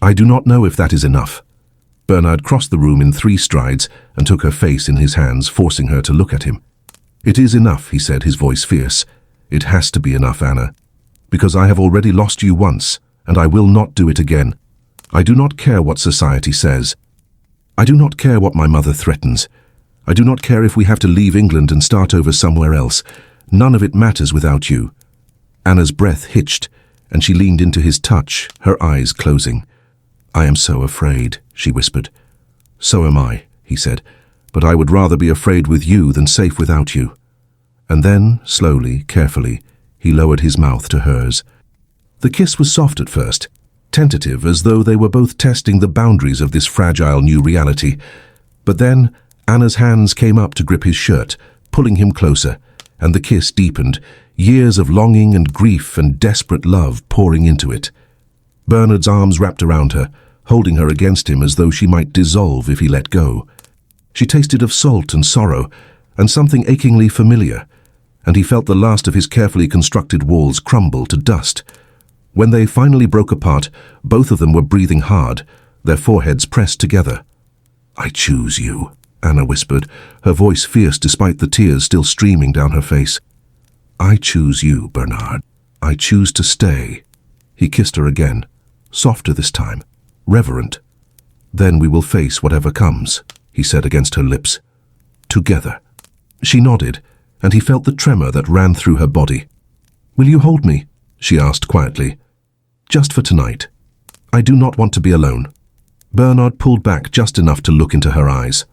"I do not know if that is enough." Bernard crossed the room in 3 strides and took her face in his hands, forcing her to look at him. "It is enough," he said, his voice fierce. "It has to be enough, Anna. Because I have already lost you once, and I will not do it again. I do not care what society says. I do not care what my mother threatens. I do not care if we have to leave England and start over somewhere else. None of it matters without you." Anna's breath hitched, and she leaned into his touch, her eyes closing. "I am so afraid," she whispered. "So am I," he said, "but I would rather be afraid with you than safe without you." And then, slowly, carefully, he lowered his mouth to hers. The kiss was soft at first, tentative, as though they were both testing the boundaries of this fragile new reality. But then Anna's hands came up to grip his shirt, pulling him closer, and the kiss deepened, years of longing and grief and desperate love pouring into it. Bernard's arms wrapped around her, holding her against him as though she might dissolve if he let go. She tasted of salt and sorrow, and something achingly familiar, and he felt the last of his carefully constructed walls crumble to dust. When they finally broke apart, both of them were breathing hard, their foreheads pressed together. "I choose you," Anna whispered, her voice fierce despite the tears still streaming down her face. "I choose you, Bernard. I choose to stay." He kissed her again, softer this time, reverent. "Then we will face whatever comes," he said against her lips. "Together." She nodded, and he felt the tremor that ran through her body. "Will you hold me?" she asked quietly. "Just for tonight. I do not want to be alone." Bernard pulled back just enough to look into her eyes.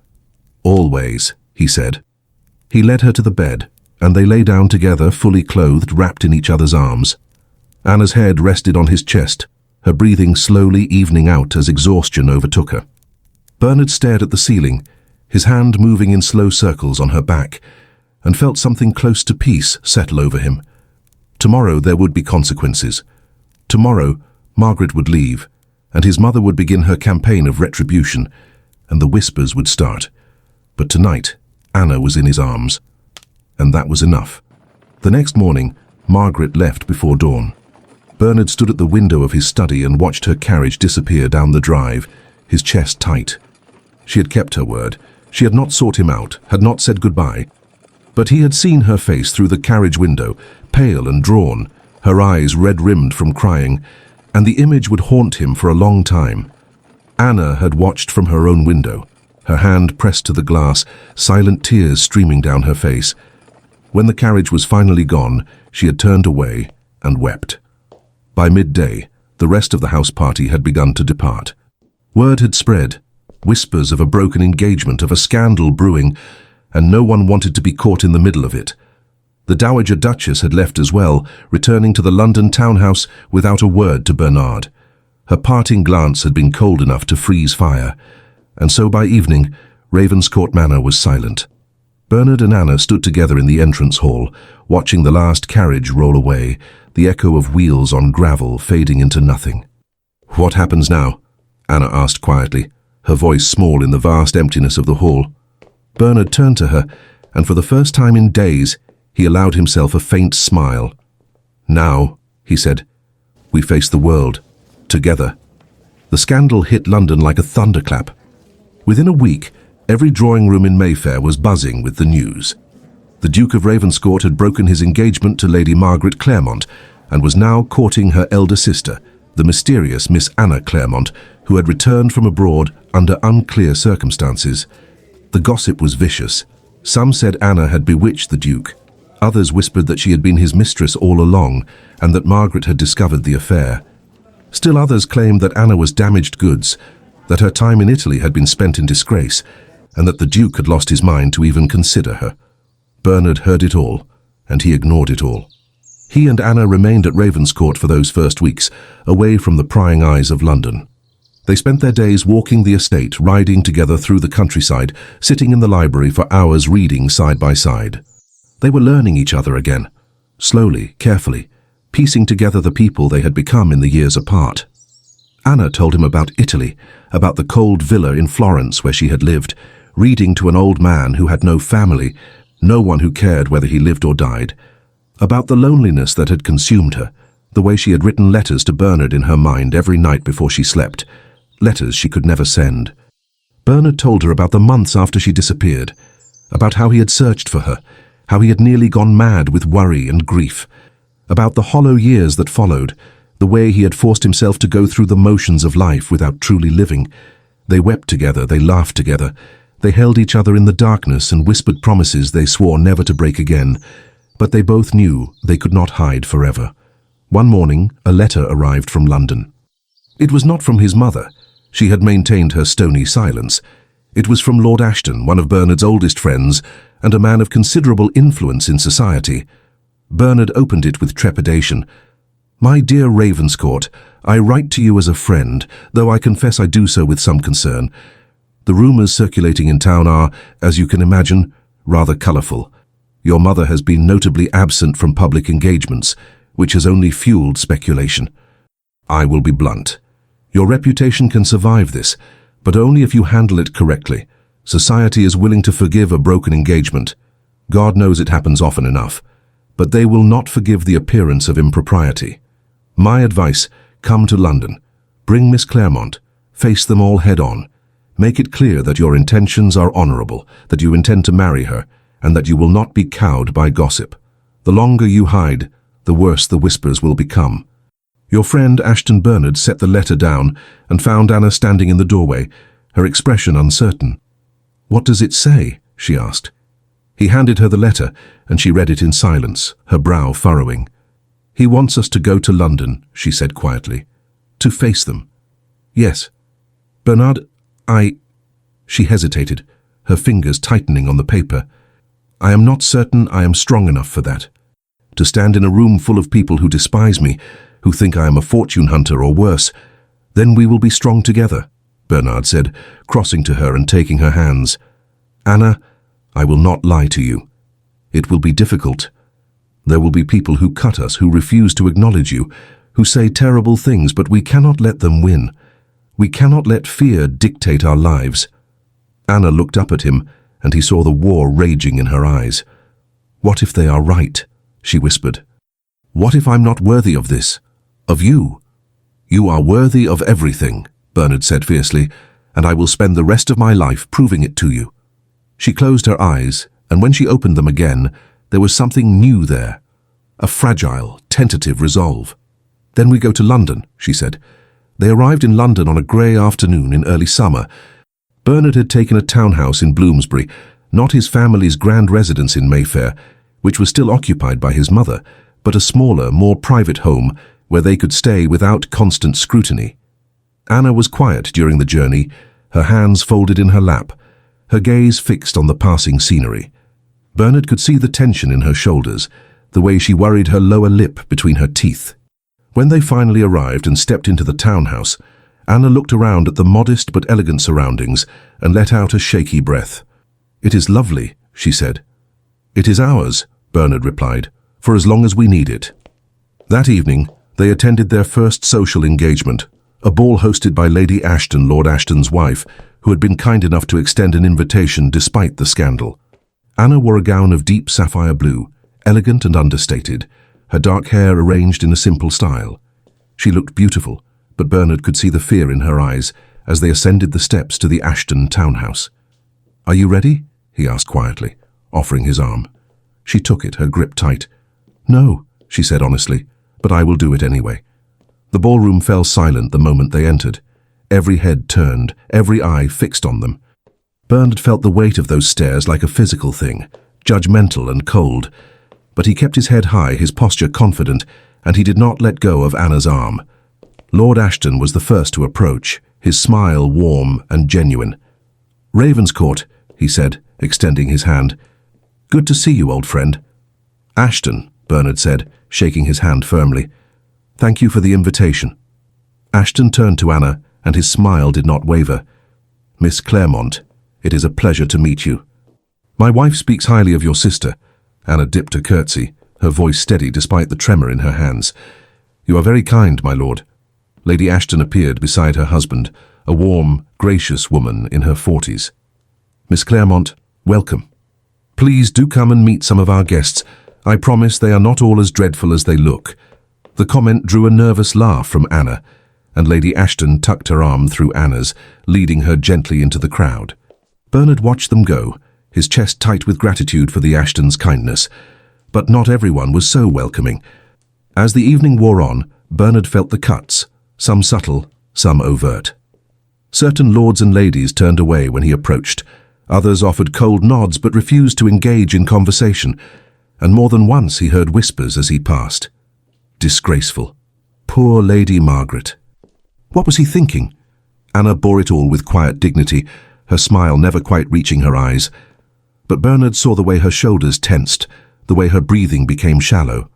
"Always," he said. He led her to the bed, and they lay down together, fully clothed, wrapped in each other's arms. Anna's head rested on his chest, her breathing slowly evening out as exhaustion overtook her. Bernard stared at the ceiling, his hand moving in slow circles on her back, and felt something close to peace settle over him. Tomorrow there would be consequences. Tomorrow, Margaret would leave, and his mother would begin her campaign of retribution, and the whispers would start. But tonight, Anna was in his arms, and that was enough. The next morning, Margaret left before dawn. Bernard stood at the window of his study and watched her carriage disappear down the drive, his chest tight. She had kept her word. She had not sought him out, had not said goodbye. But he had seen her face through the carriage window, pale and drawn, her eyes red-rimmed from crying, and the image would haunt him for a long time. Anna had watched from her own window, her hand pressed to the glass, silent tears streaming down her face. When the carriage was finally gone, she had turned away and wept. By midday, the rest of the house party had begun to depart. Word had spread, whispers of a broken engagement, of a scandal brewing, and no one wanted to be caught in the middle of it. The Dowager Duchess had left as well, returning to the London townhouse without a word to Bernard. Her parting glance had been cold enough to freeze fire, and so by evening, Ravenscourt Manor was silent. Bernard and Anna stood together in the entrance hall, watching the last carriage roll away, the echo of wheels on gravel fading into nothing. "What happens now?" Anna asked quietly, her voice small in the vast emptiness of the hall. Bernard turned to her, and for the first time in days, he allowed himself a faint smile. "Now," he said, "we face the world, together." The scandal hit London like a thunderclap. Within a week, every drawing room in Mayfair was buzzing with the news. The Duke of Ravenscourt had broken his engagement to Lady Margaret Clairemont and was now courting her elder sister, the mysterious Miss Anna Clairemont, who had returned from abroad under unclear circumstances. The gossip was vicious. Some said Anna had bewitched the Duke. Others whispered that she had been his mistress all along and that Margaret had discovered the affair. Still others claimed that Anna was damaged goods, that her time in Italy had been spent in disgrace, and that the Duke had lost his mind to even consider her. Bernard heard it all, and he ignored it all. He and Anna remained at Ravenscourt for those first weeks, away from the prying eyes of London. They spent their days walking the estate, riding together through the countryside, sitting in the library for hours reading side by side. They were learning each other again, slowly, carefully, piecing together the people they had become in the years apart. Anna told him about Italy, about the cold villa in Florence where she had lived, reading to an old man who had no family, no one who cared whether he lived or died, about the loneliness that had consumed her, the way she had written letters to Bernard in her mind every night before she slept, letters she could never send. Bernard told her about the months after she disappeared, about how he had searched for her, how he had nearly gone mad with worry and grief, about the hollow years that followed, the way he had forced himself to go through the motions of life without truly living. They wept together, they laughed together, they held each other in the darkness and whispered promises they swore never to break again, but they both knew they could not hide forever. One morning, a letter arrived from London. It was not from his mother. She had maintained her stony silence. It was from Lord Ashton, one of Bernard's oldest friends, and a man of considerable influence in society. Bernard opened it with trepidation. "My dear Ravenscourt, I write to you as a friend, though I confess I do so with some concern. The rumours circulating in town are, as you can imagine, rather colourful. Your mother has been notably absent from public engagements, which has only fueled speculation. I will be blunt. Your reputation can survive this, but only if you handle it correctly. Society is willing to forgive a broken engagement. God knows it happens often enough, but they will not forgive the appearance of impropriety. My advice, come to London. Bring Miss Clairemont. Face them all head-on. Make it clear that your intentions are honourable, that you intend to marry her, and that you will not be cowed by gossip. The longer you hide, the worse the whispers will become." Your friend Ashton Bernard set the letter down and found Anna standing in the doorway, her expression uncertain. "What does it say?" she asked. He handed her the letter, and she read it in silence, her brow furrowing. "He wants us to go to London," she said quietly. "To face them." "Yes. Bernard, She hesitated, her fingers tightening on the paper. "I am not certain I am strong enough for that. To stand in a room full of people who despise me, who think I am a fortune hunter or worse. Then we will be strong together, Bernard said, crossing to her and taking her hands. Anna, I will not lie to you. It will be difficult. There will be people who cut us, who refuse to acknowledge you, who say terrible things, but we cannot let them win. We cannot let fear dictate our lives. Anna looked up at him, and he saw the war raging in her eyes. What if they are right? She whispered. What if I'm not worthy of this? Of you? You are worthy of everything, Bernard said fiercely, and I will spend the rest of my life proving it to you. She closed her eyes, and when she opened them again, there was something new there, a fragile, tentative resolve. Then we go to London, she said. They arrived in London on a grey afternoon in early summer. Bernard had taken a townhouse in Bloomsbury, not his family's grand residence in Mayfair, which was still occupied by his mother, but a smaller, more private home where they could stay without constant scrutiny. Anna was quiet during the journey, her hands folded in her lap, her gaze fixed on the passing scenery. Bernard could see the tension in her shoulders, the way she worried her lower lip between her teeth. When they finally arrived and stepped into the townhouse, Anna looked around at the modest but elegant surroundings and let out a shaky breath. It is lovely, she said. It is ours, Bernard replied, for as long as we need it. That evening, they attended their first social engagement, a ball hosted by Lady Ashton, Lord Ashton's wife, who had been kind enough to extend an invitation despite the scandal. Anna wore a gown of deep sapphire blue, elegant and understated, her dark hair arranged in a simple style. She looked beautiful, but Bernard could see the fear in her eyes as they ascended the steps to the Ashton townhouse. Are you ready? He asked quietly, offering his arm. She took it, her grip tight. No, she said honestly, but I will do it anyway. The ballroom fell silent the moment they entered. Every head turned, every eye fixed on them. Bernard felt the weight of those stares like a physical thing, judgmental and cold. But he kept his head high, his posture confident, and he did not let go of Anna's arm. Lord Ashton was the first to approach, his smile warm and genuine. Ravenscourt, he said, extending his hand. Good to see you, old friend. Ashton, Bernard said, shaking his hand firmly. Thank you for the invitation. Ashton turned to Anna, and his smile did not waver. Miss Clairemont, it is a pleasure to meet you. My wife speaks highly of your sister. Anna dipped a curtsy, her voice steady despite the tremor in her hands. You are very kind, my lord. Lady Ashton appeared beside her husband, a warm, gracious woman in her 40s. Miss Clairemont, welcome. Please do come and meet some of our guests. I promise they are not all as dreadful as they look. The comment drew a nervous laugh from Anna, and Lady Ashton tucked her arm through Anna's, leading her gently into the crowd. Bernard watched them go, his chest tight with gratitude for the Ashtons' kindness. But not everyone was so welcoming. As the evening wore on, Bernard felt the cuts, some subtle, some overt. Certain lords and ladies turned away when he approached. Others offered cold nods but refused to engage in conversation, and more than once he heard whispers as he passed. Disgraceful. Poor Lady Margaret. What was he thinking? Anna bore it all with quiet dignity, her smile never quite reaching her eyes. But Bernard saw the way her shoulders tensed, the way her breathing became shallow.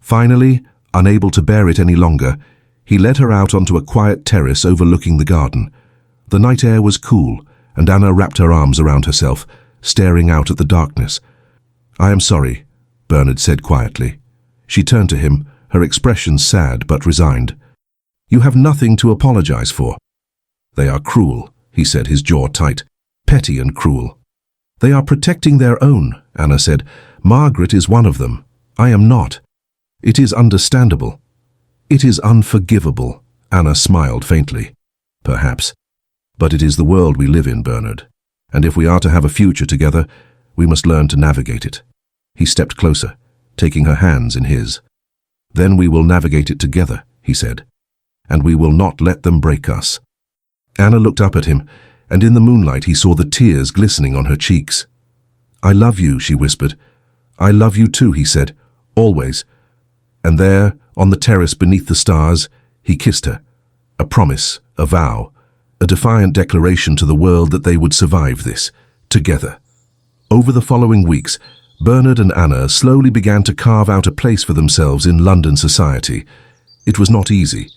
Finally, unable to bear it any longer, he led her out onto a quiet terrace overlooking the garden. The night air was cool, and Anna wrapped her arms around herself, staring out at the darkness. I am sorry, Bernard said quietly. She turned to him, her expression sad but resigned. You have nothing to apologize for. They are cruel, he said, his jaw tight, petty and cruel. They are protecting their own, Anna said. Margaret is one of them. I am not. It is understandable. It is unforgivable, Anna smiled faintly. Perhaps. But it is the world we live in, Bernard. And if we are to have a future together, we must learn to navigate it. He stepped closer, taking her hands in his. Then we will navigate it together, he said. And we will not let them break us. Anna looked up at him, and in the moonlight he saw the tears glistening on her cheeks. I love you, she whispered. I love you too, he said, always. And there, on the terrace beneath the stars, he kissed her. A promise, a vow, a defiant declaration to the world that they would survive this, together. Over the following weeks, Bernard and Anna slowly began to carve out a place for themselves in London society. It was not easy.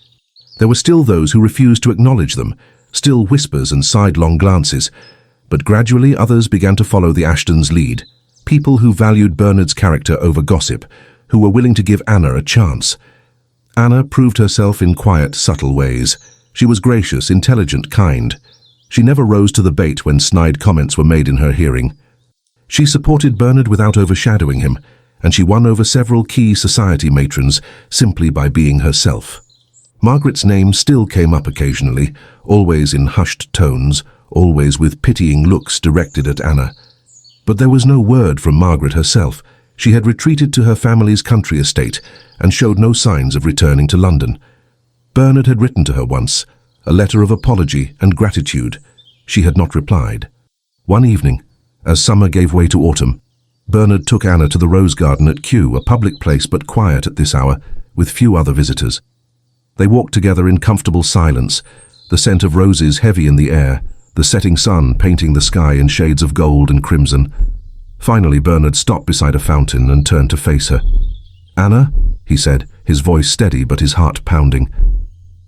There were still those who refused to acknowledge them, still whispers and sidelong glances, but gradually others began to follow the Ashtons' lead, people who valued Bernard's character over gossip, who were willing to give Anna a chance. Anna proved herself in quiet, subtle ways. She was gracious, intelligent, kind. She never rose to the bait when snide comments were made in her hearing. She supported Bernard without overshadowing him, and she won over several key society matrons simply by being herself. Margaret's name still came up occasionally, always in hushed tones, always with pitying looks directed at Anna. But there was no word from Margaret herself. She had retreated to her family's country estate and showed no signs of returning to London. Bernard had written to her once, a letter of apology and gratitude. She had not replied. One evening, as summer gave way to autumn, Bernard took Anna to the rose garden at Kew, a public place but quiet at this hour, with few other visitors. They walked together in comfortable silence, the scent of roses heavy in the air, the setting sun painting the sky in shades of gold and crimson. Finally, Bernard stopped beside a fountain and turned to face her. "Anna," he said, his voice steady but his heart pounding,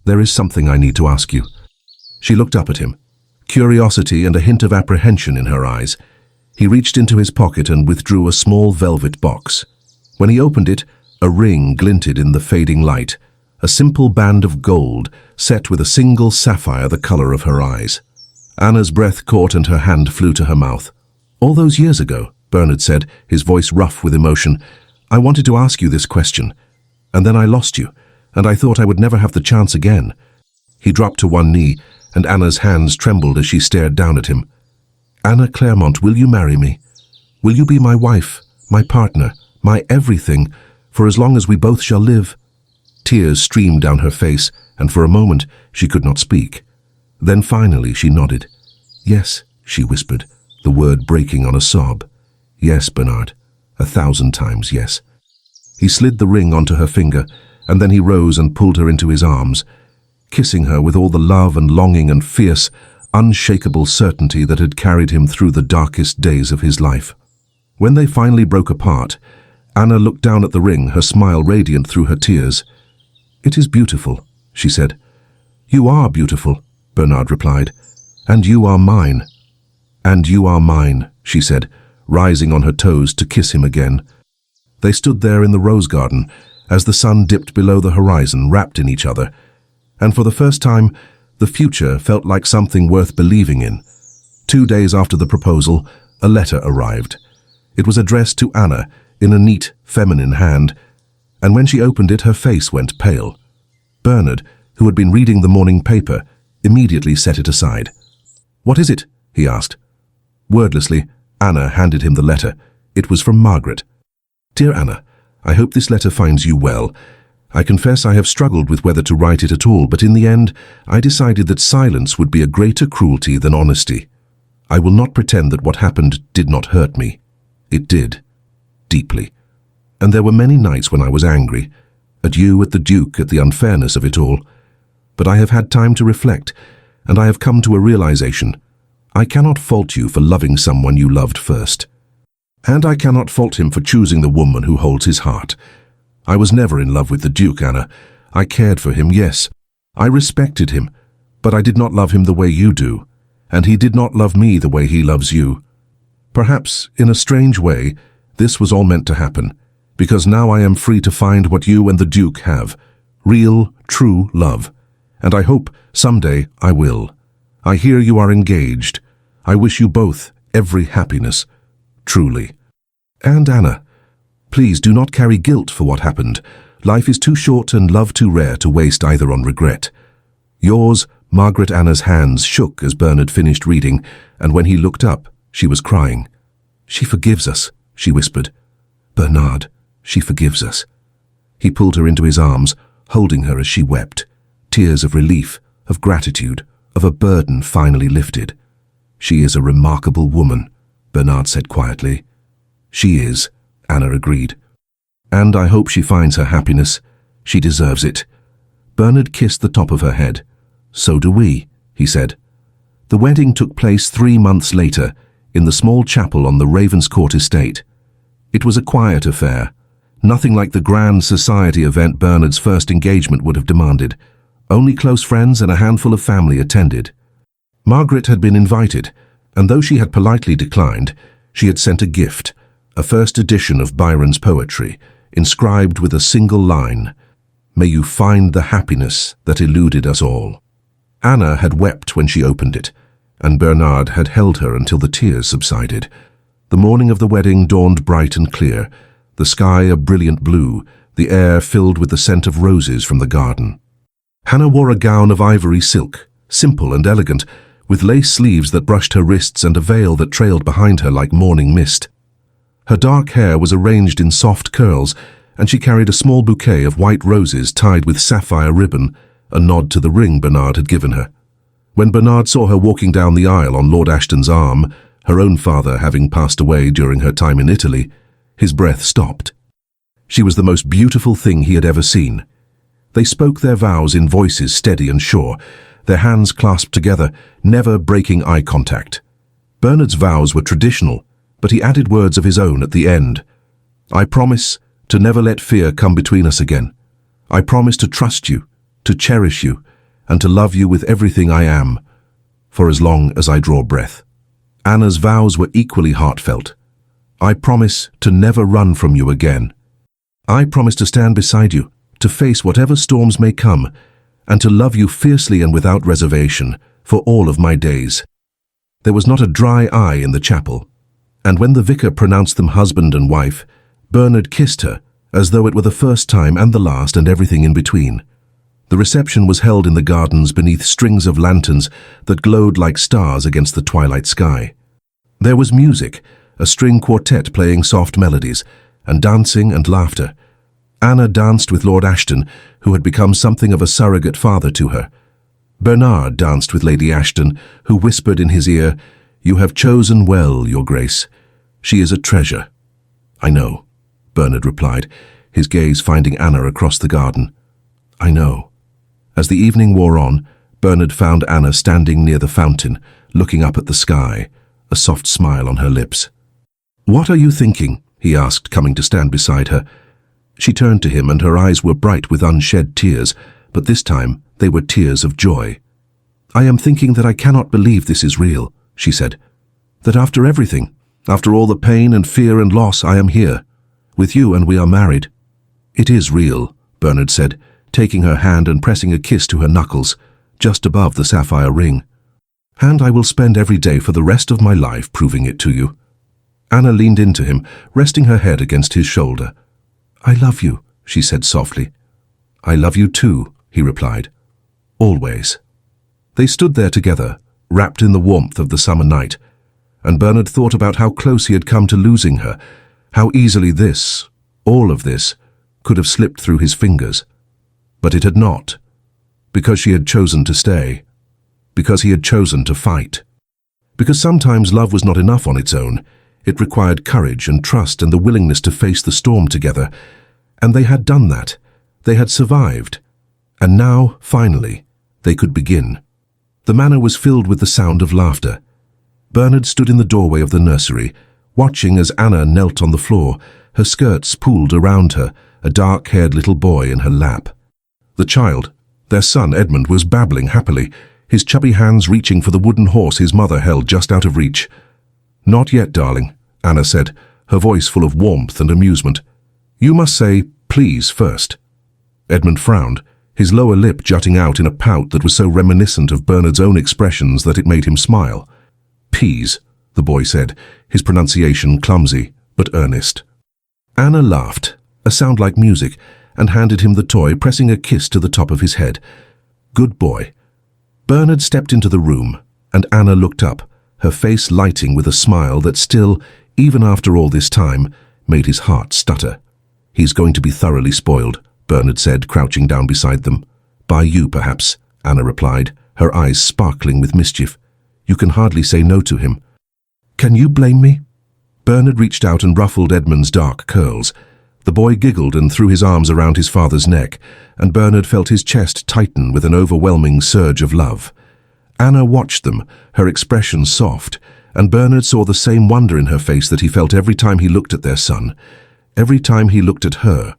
"there is something I need to ask you." She looked up at him, curiosity and a hint of apprehension in her eyes. He reached into his pocket and withdrew a small velvet box. When he opened it, a ring glinted in the fading light, a simple band of gold set with a single sapphire the color of her eyes. Anna's breath caught and her hand flew to her mouth. "All those years ago," Bernard said, his voice rough with emotion, "I wanted to ask you this question, and then I lost you, and I thought I would never have the chance again." He dropped to one knee, and Anna's hands trembled as she stared down at him. "Anna Clairemont, will you marry me? Will you be my wife, my partner, my everything, for as long as we both shall live?" Tears streamed down her face, and for a moment she could not speak. Then finally she nodded. "Yes," she whispered, the word breaking on a sob. "Yes, Bernard, 1,000 times yes." He slid the ring onto her finger, and then he rose and pulled her into his arms, kissing her with all the love and longing and fierce, unshakable certainty that had carried him through the darkest days of his life. When they finally broke apart, Anna looked down at the ring, her smile radiant through her tears. "It is beautiful," she said. "You are beautiful," Bernard replied, "and you are mine." "And you are mine," she said, rising on her toes to kiss him again. They stood there in the rose garden as the sun dipped below the horizon, wrapped in each other, and for the first time the future felt like something worth believing in. 2 days after the proposal, a letter arrived. It was addressed to Anna in a neat, feminine hand, and when she opened it, her face went pale. Bernard, who had been reading the morning paper, immediately set it aside. "What is it?" he asked. Wordlessly, Anna handed him the letter. It was from Margaret. "Dear Anna, I hope this letter finds you well. I confess I have struggled with whether to write it at all, but in the end, I decided that silence would be a greater cruelty than honesty. I will not pretend that what happened did not hurt me. It did. Deeply. And there were many nights when I was angry, at you, at the Duke, at the unfairness of it all. But I have had time to reflect, and I have come to a realization. I cannot fault you for loving someone you loved first. And I cannot fault him for choosing the woman who holds his heart. I was never in love with the Duke, Anna. I cared for him, yes. I respected him, but I did not love him the way you do, and he did not love me the way he loves you. Perhaps, in a strange way, this was all meant to happen, because now I am free to find what you and the Duke have, real, true love, and I hope someday I will. I hear you are engaged. I wish you both every happiness, truly. And Anna, please do not carry guilt for what happened. Life is too short and love too rare to waste either on regret. Yours, Margaret. Anna's hands shook as Bernard finished reading, and when he looked up, she was crying. "She forgives us," she whispered. "Bernard, she forgives us." He pulled her into his arms, holding her as she wept. Tears of relief, of gratitude, of a burden finally lifted. "She is a remarkable woman," Bernard said quietly. "She is," Anna agreed. "And I hope she finds her happiness. She deserves it." Bernard kissed the top of her head. "So do we," he said. The wedding took place 3 months later, in the small chapel on the Ravenscourt estate. It was a quiet affair. Nothing like the grand society event Bernard's first engagement would have demanded. Only close friends and a handful of family attended. Margaret had been invited, and though she had politely declined, she had sent a gift, a first edition of Byron's poetry, inscribed with a single line, "May you find the happiness that eluded us all." Anna had wept when she opened it, and Bernard had held her until the tears subsided. The morning of the wedding dawned bright and clear, the sky a brilliant blue, the air filled with the scent of roses from the garden. Hannah wore a gown of ivory silk, simple and elegant, with lace sleeves that brushed her wrists and a veil that trailed behind her like morning mist. Her dark hair was arranged in soft curls, and she carried a small bouquet of white roses tied with sapphire ribbon, a nod to the ring Bernard had given her. When Bernard saw her walking down the aisle on Lord Ashton's arm, her own father having passed away during her time in Italy, his breath stopped. She was the most beautiful thing he had ever seen. They spoke their vows in voices steady and sure, their hands clasped together, never breaking eye contact. Bernard's vows were traditional, but he added words of his own at the end. "I promise to never let fear come between us again. I promise to trust you, to cherish you, and to love you with everything I am, for as long as I draw breath." Anna's vows were equally heartfelt. "I promise to never run from you again. I promise to stand beside you, to face whatever storms may come, and to love you fiercely and without reservation for all of my days." There was not a dry eye in the chapel, and when the vicar pronounced them husband and wife, Bernard kissed her as though it were the first time and the last and everything in between. The reception was held in the gardens beneath strings of lanterns that glowed like stars against the twilight sky. There was music, a string quartet playing soft melodies, and dancing and laughter. Anna danced with Lord Ashton, who had become something of a surrogate father to her. Bernard danced with Lady Ashton, who whispered in his ear, "You have chosen well, Your Grace. She is a treasure." "I know," Bernard replied, his gaze finding Anna across the garden. "I know." As the evening wore on, Bernard found Anna standing near the fountain, looking up at the sky, a soft smile on her lips. "What are you thinking?" he asked, coming to stand beside her. She turned to him, and her eyes were bright with unshed tears, but this time they were tears of joy. "I am thinking that I cannot believe this is real," she said. "That after everything, after all the pain and fear and loss, I am here, with you, and we are married." "It is real," Bernard said, taking her hand and pressing a kiss to her knuckles, just above the sapphire ring. "And I will spend every day for the rest of my life proving it to you." Anna leaned into him, resting her head against his shoulder. "I love you," she said softly. "I love you too," he replied. "Always." They stood there together, wrapped in the warmth of the summer night, and Bernard thought about how close he had come to losing her, how easily this, all of this, could have slipped through his fingers. But it had not, because she had chosen to stay, because he had chosen to fight. Because sometimes love was not enough on its own. It required courage and trust and the willingness to face the storm together. And they had done that. They had survived. And now, finally, they could begin. The manor was filled with the sound of laughter. Bernard stood in the doorway of the nursery, watching as Anna knelt on the floor, her skirts pooled around her, a dark-haired little boy in her lap. The child, their son Edmund, was babbling happily, his chubby hands reaching for the wooden horse his mother held just out of reach. "Not yet, darling," Anna said, her voice full of warmth and amusement. "You must say, please, first." Edmund frowned, his lower lip jutting out in a pout that was so reminiscent of Bernard's own expressions that it made him smile. "Peas," the boy said, his pronunciation clumsy but earnest. Anna laughed, a sound like music, and handed him the toy, pressing a kiss to the top of his head. "Good boy." Bernard stepped into the room, and Anna looked up, her face lighting with a smile that still, even after all this time, made his heart stutter. "He's going to be thoroughly spoiled," Bernard said, crouching down beside them. "By you, perhaps," Anna replied, her eyes sparkling with mischief. "You can hardly say no to him." "Can you blame me?" Bernard reached out and ruffled Edmund's dark curls. The boy giggled and threw his arms around his father's neck, and Bernard felt his chest tighten with an overwhelming surge of love. Anna watched them, her expression soft, and Bernard saw the same wonder in her face that he felt every time he looked at their son. Every time he looked at her.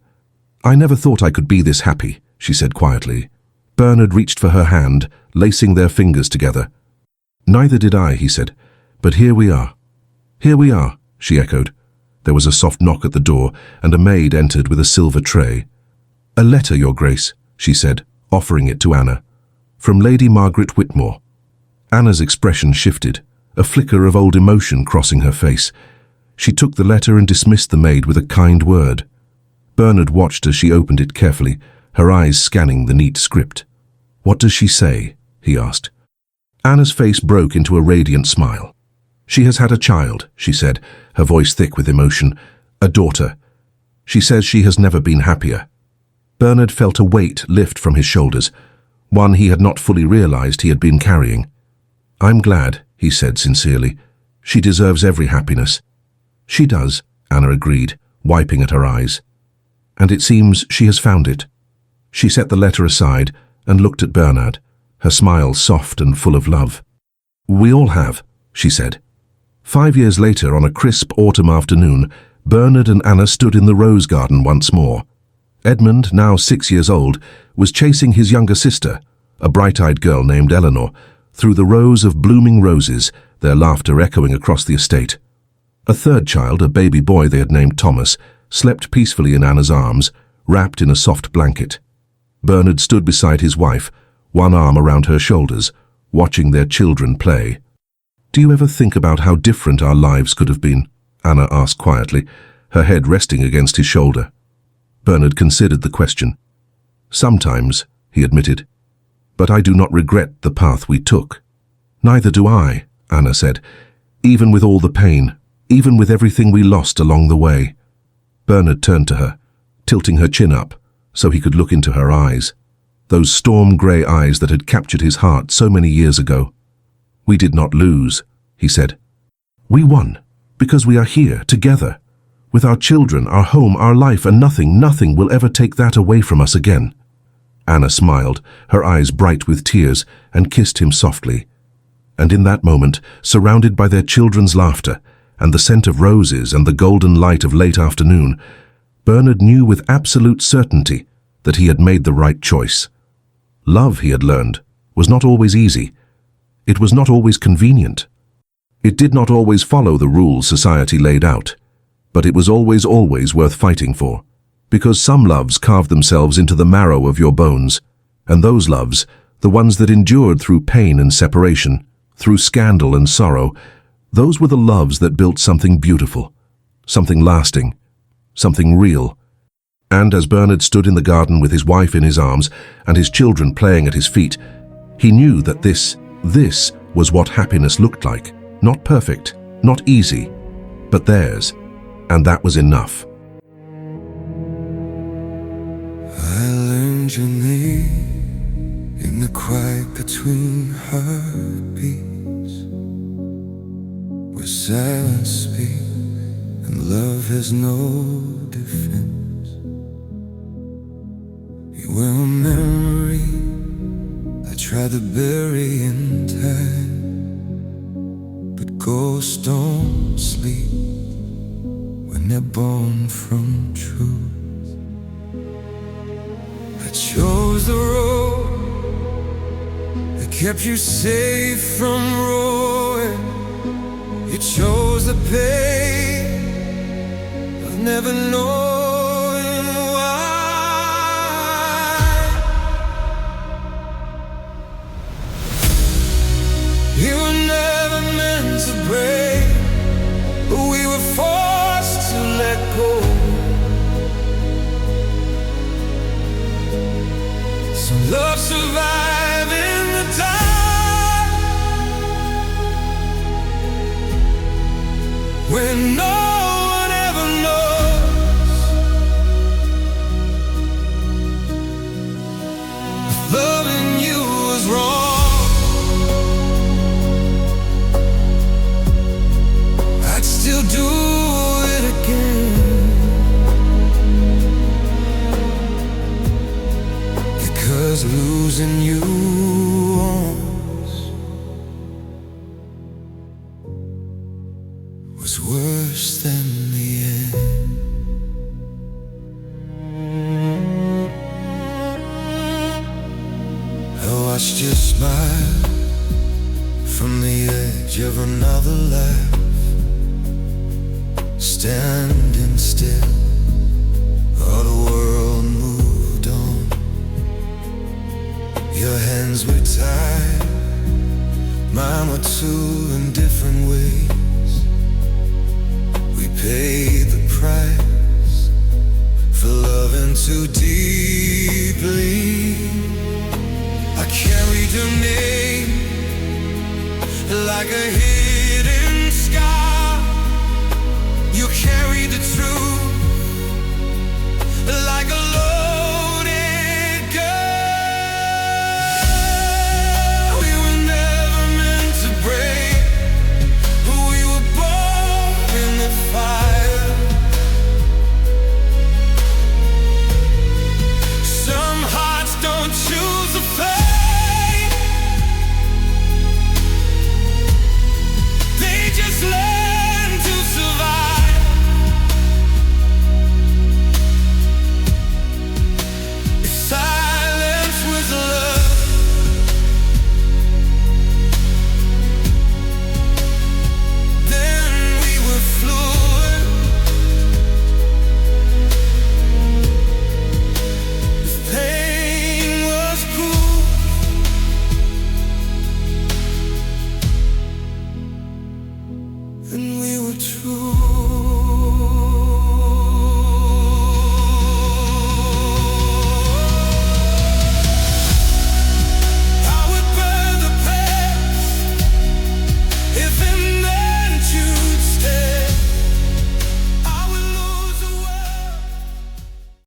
"I never thought I could be this happy," she said quietly. Bernard reached for her hand, lacing their fingers together. "Neither did I," he said, "but here we are." "Here we are," she echoed. There was a soft knock at the door, and a maid entered with a silver tray. "A letter, Your Grace," she said, offering it to Anna. "From Lady Margaret Whitmore." Anna's expression shifted, a flicker of old emotion crossing her face. She took the letter and dismissed the maid with a kind word. Bernard watched as she opened it carefully, her eyes scanning the neat script. "What does she say?" he asked. Anna's face broke into a radiant smile. "She has had a child," she said, her voice thick with emotion. "A daughter. She says she has never been happier." Bernard felt a weight lift from his shoulders, one he had not fully realized he had been carrying. "I'm glad," he said sincerely. "She deserves every happiness." "She does," Anna agreed, wiping at her eyes. "And it seems she has found it." She set the letter aside and looked at Bernard, her smile soft and full of love. "We all have," she said. 5 years later, on a crisp autumn afternoon, Bernard and Anna stood in the rose garden once more. Edmund, now 6 years old, was chasing his younger sister, a bright-eyed girl named Eleanor, through the rows of blooming roses, their laughter echoing across the estate. A third child, a baby boy they had named Thomas, slept peacefully in Anna's arms, wrapped in a soft blanket. Bernard stood beside his wife, one arm around her shoulders, watching their children play. "Do you ever think about how different our lives could have been?" Anna asked quietly, her head resting against his shoulder. Bernard considered the question. "Sometimes," he admitted, "but I do not regret the path we took." "Neither do I," Anna said, "even with all the pain, even with everything we lost along the way." Bernard turned to her, tilting her chin up so he could look into her eyes, those storm-grey eyes that had captured his heart so many years ago. "We did not lose," he said. "We won, because we are here, together, with our children, our home, our life, and nothing will ever take that away from us again." Anna smiled, her eyes bright with tears, and kissed him softly. And in that moment, surrounded by their children's laughter, and the scent of roses and the golden light of late afternoon, Bernard knew with absolute certainty that he had made the right choice. Love, he had learned, was not always easy. It was not always convenient. It did not always follow the rules society laid out, but it was always worth fighting for, because some loves carve themselves into the marrow of your bones, and those loves, the ones that endured through pain and separation, through scandal and sorrow, those were the loves that built something beautiful, something lasting, something real. And as Bernard stood in the garden with his wife in his arms and his children playing at his feet, he knew that this was what happiness looked like. Not perfect, not easy, but theirs, and that was enough. I learned your name in the quiet between heartbeats, where silence speaks and love has no defense. You were a memory I tried to bury in time, but ghosts don't sleep when they're born from truth. I chose the road that kept you safe from ruin. You chose the pain of never knowing why. You were never meant to break, but we were forced to let go. So love survive in the dark, when no one ever knows. If loving you was wrong, I'd still do it again, because losing you once was worse than the end. edge of another life, standing still, while the world moved on. Your hands were tied, mine were too, in different ways. We paid the price for loving too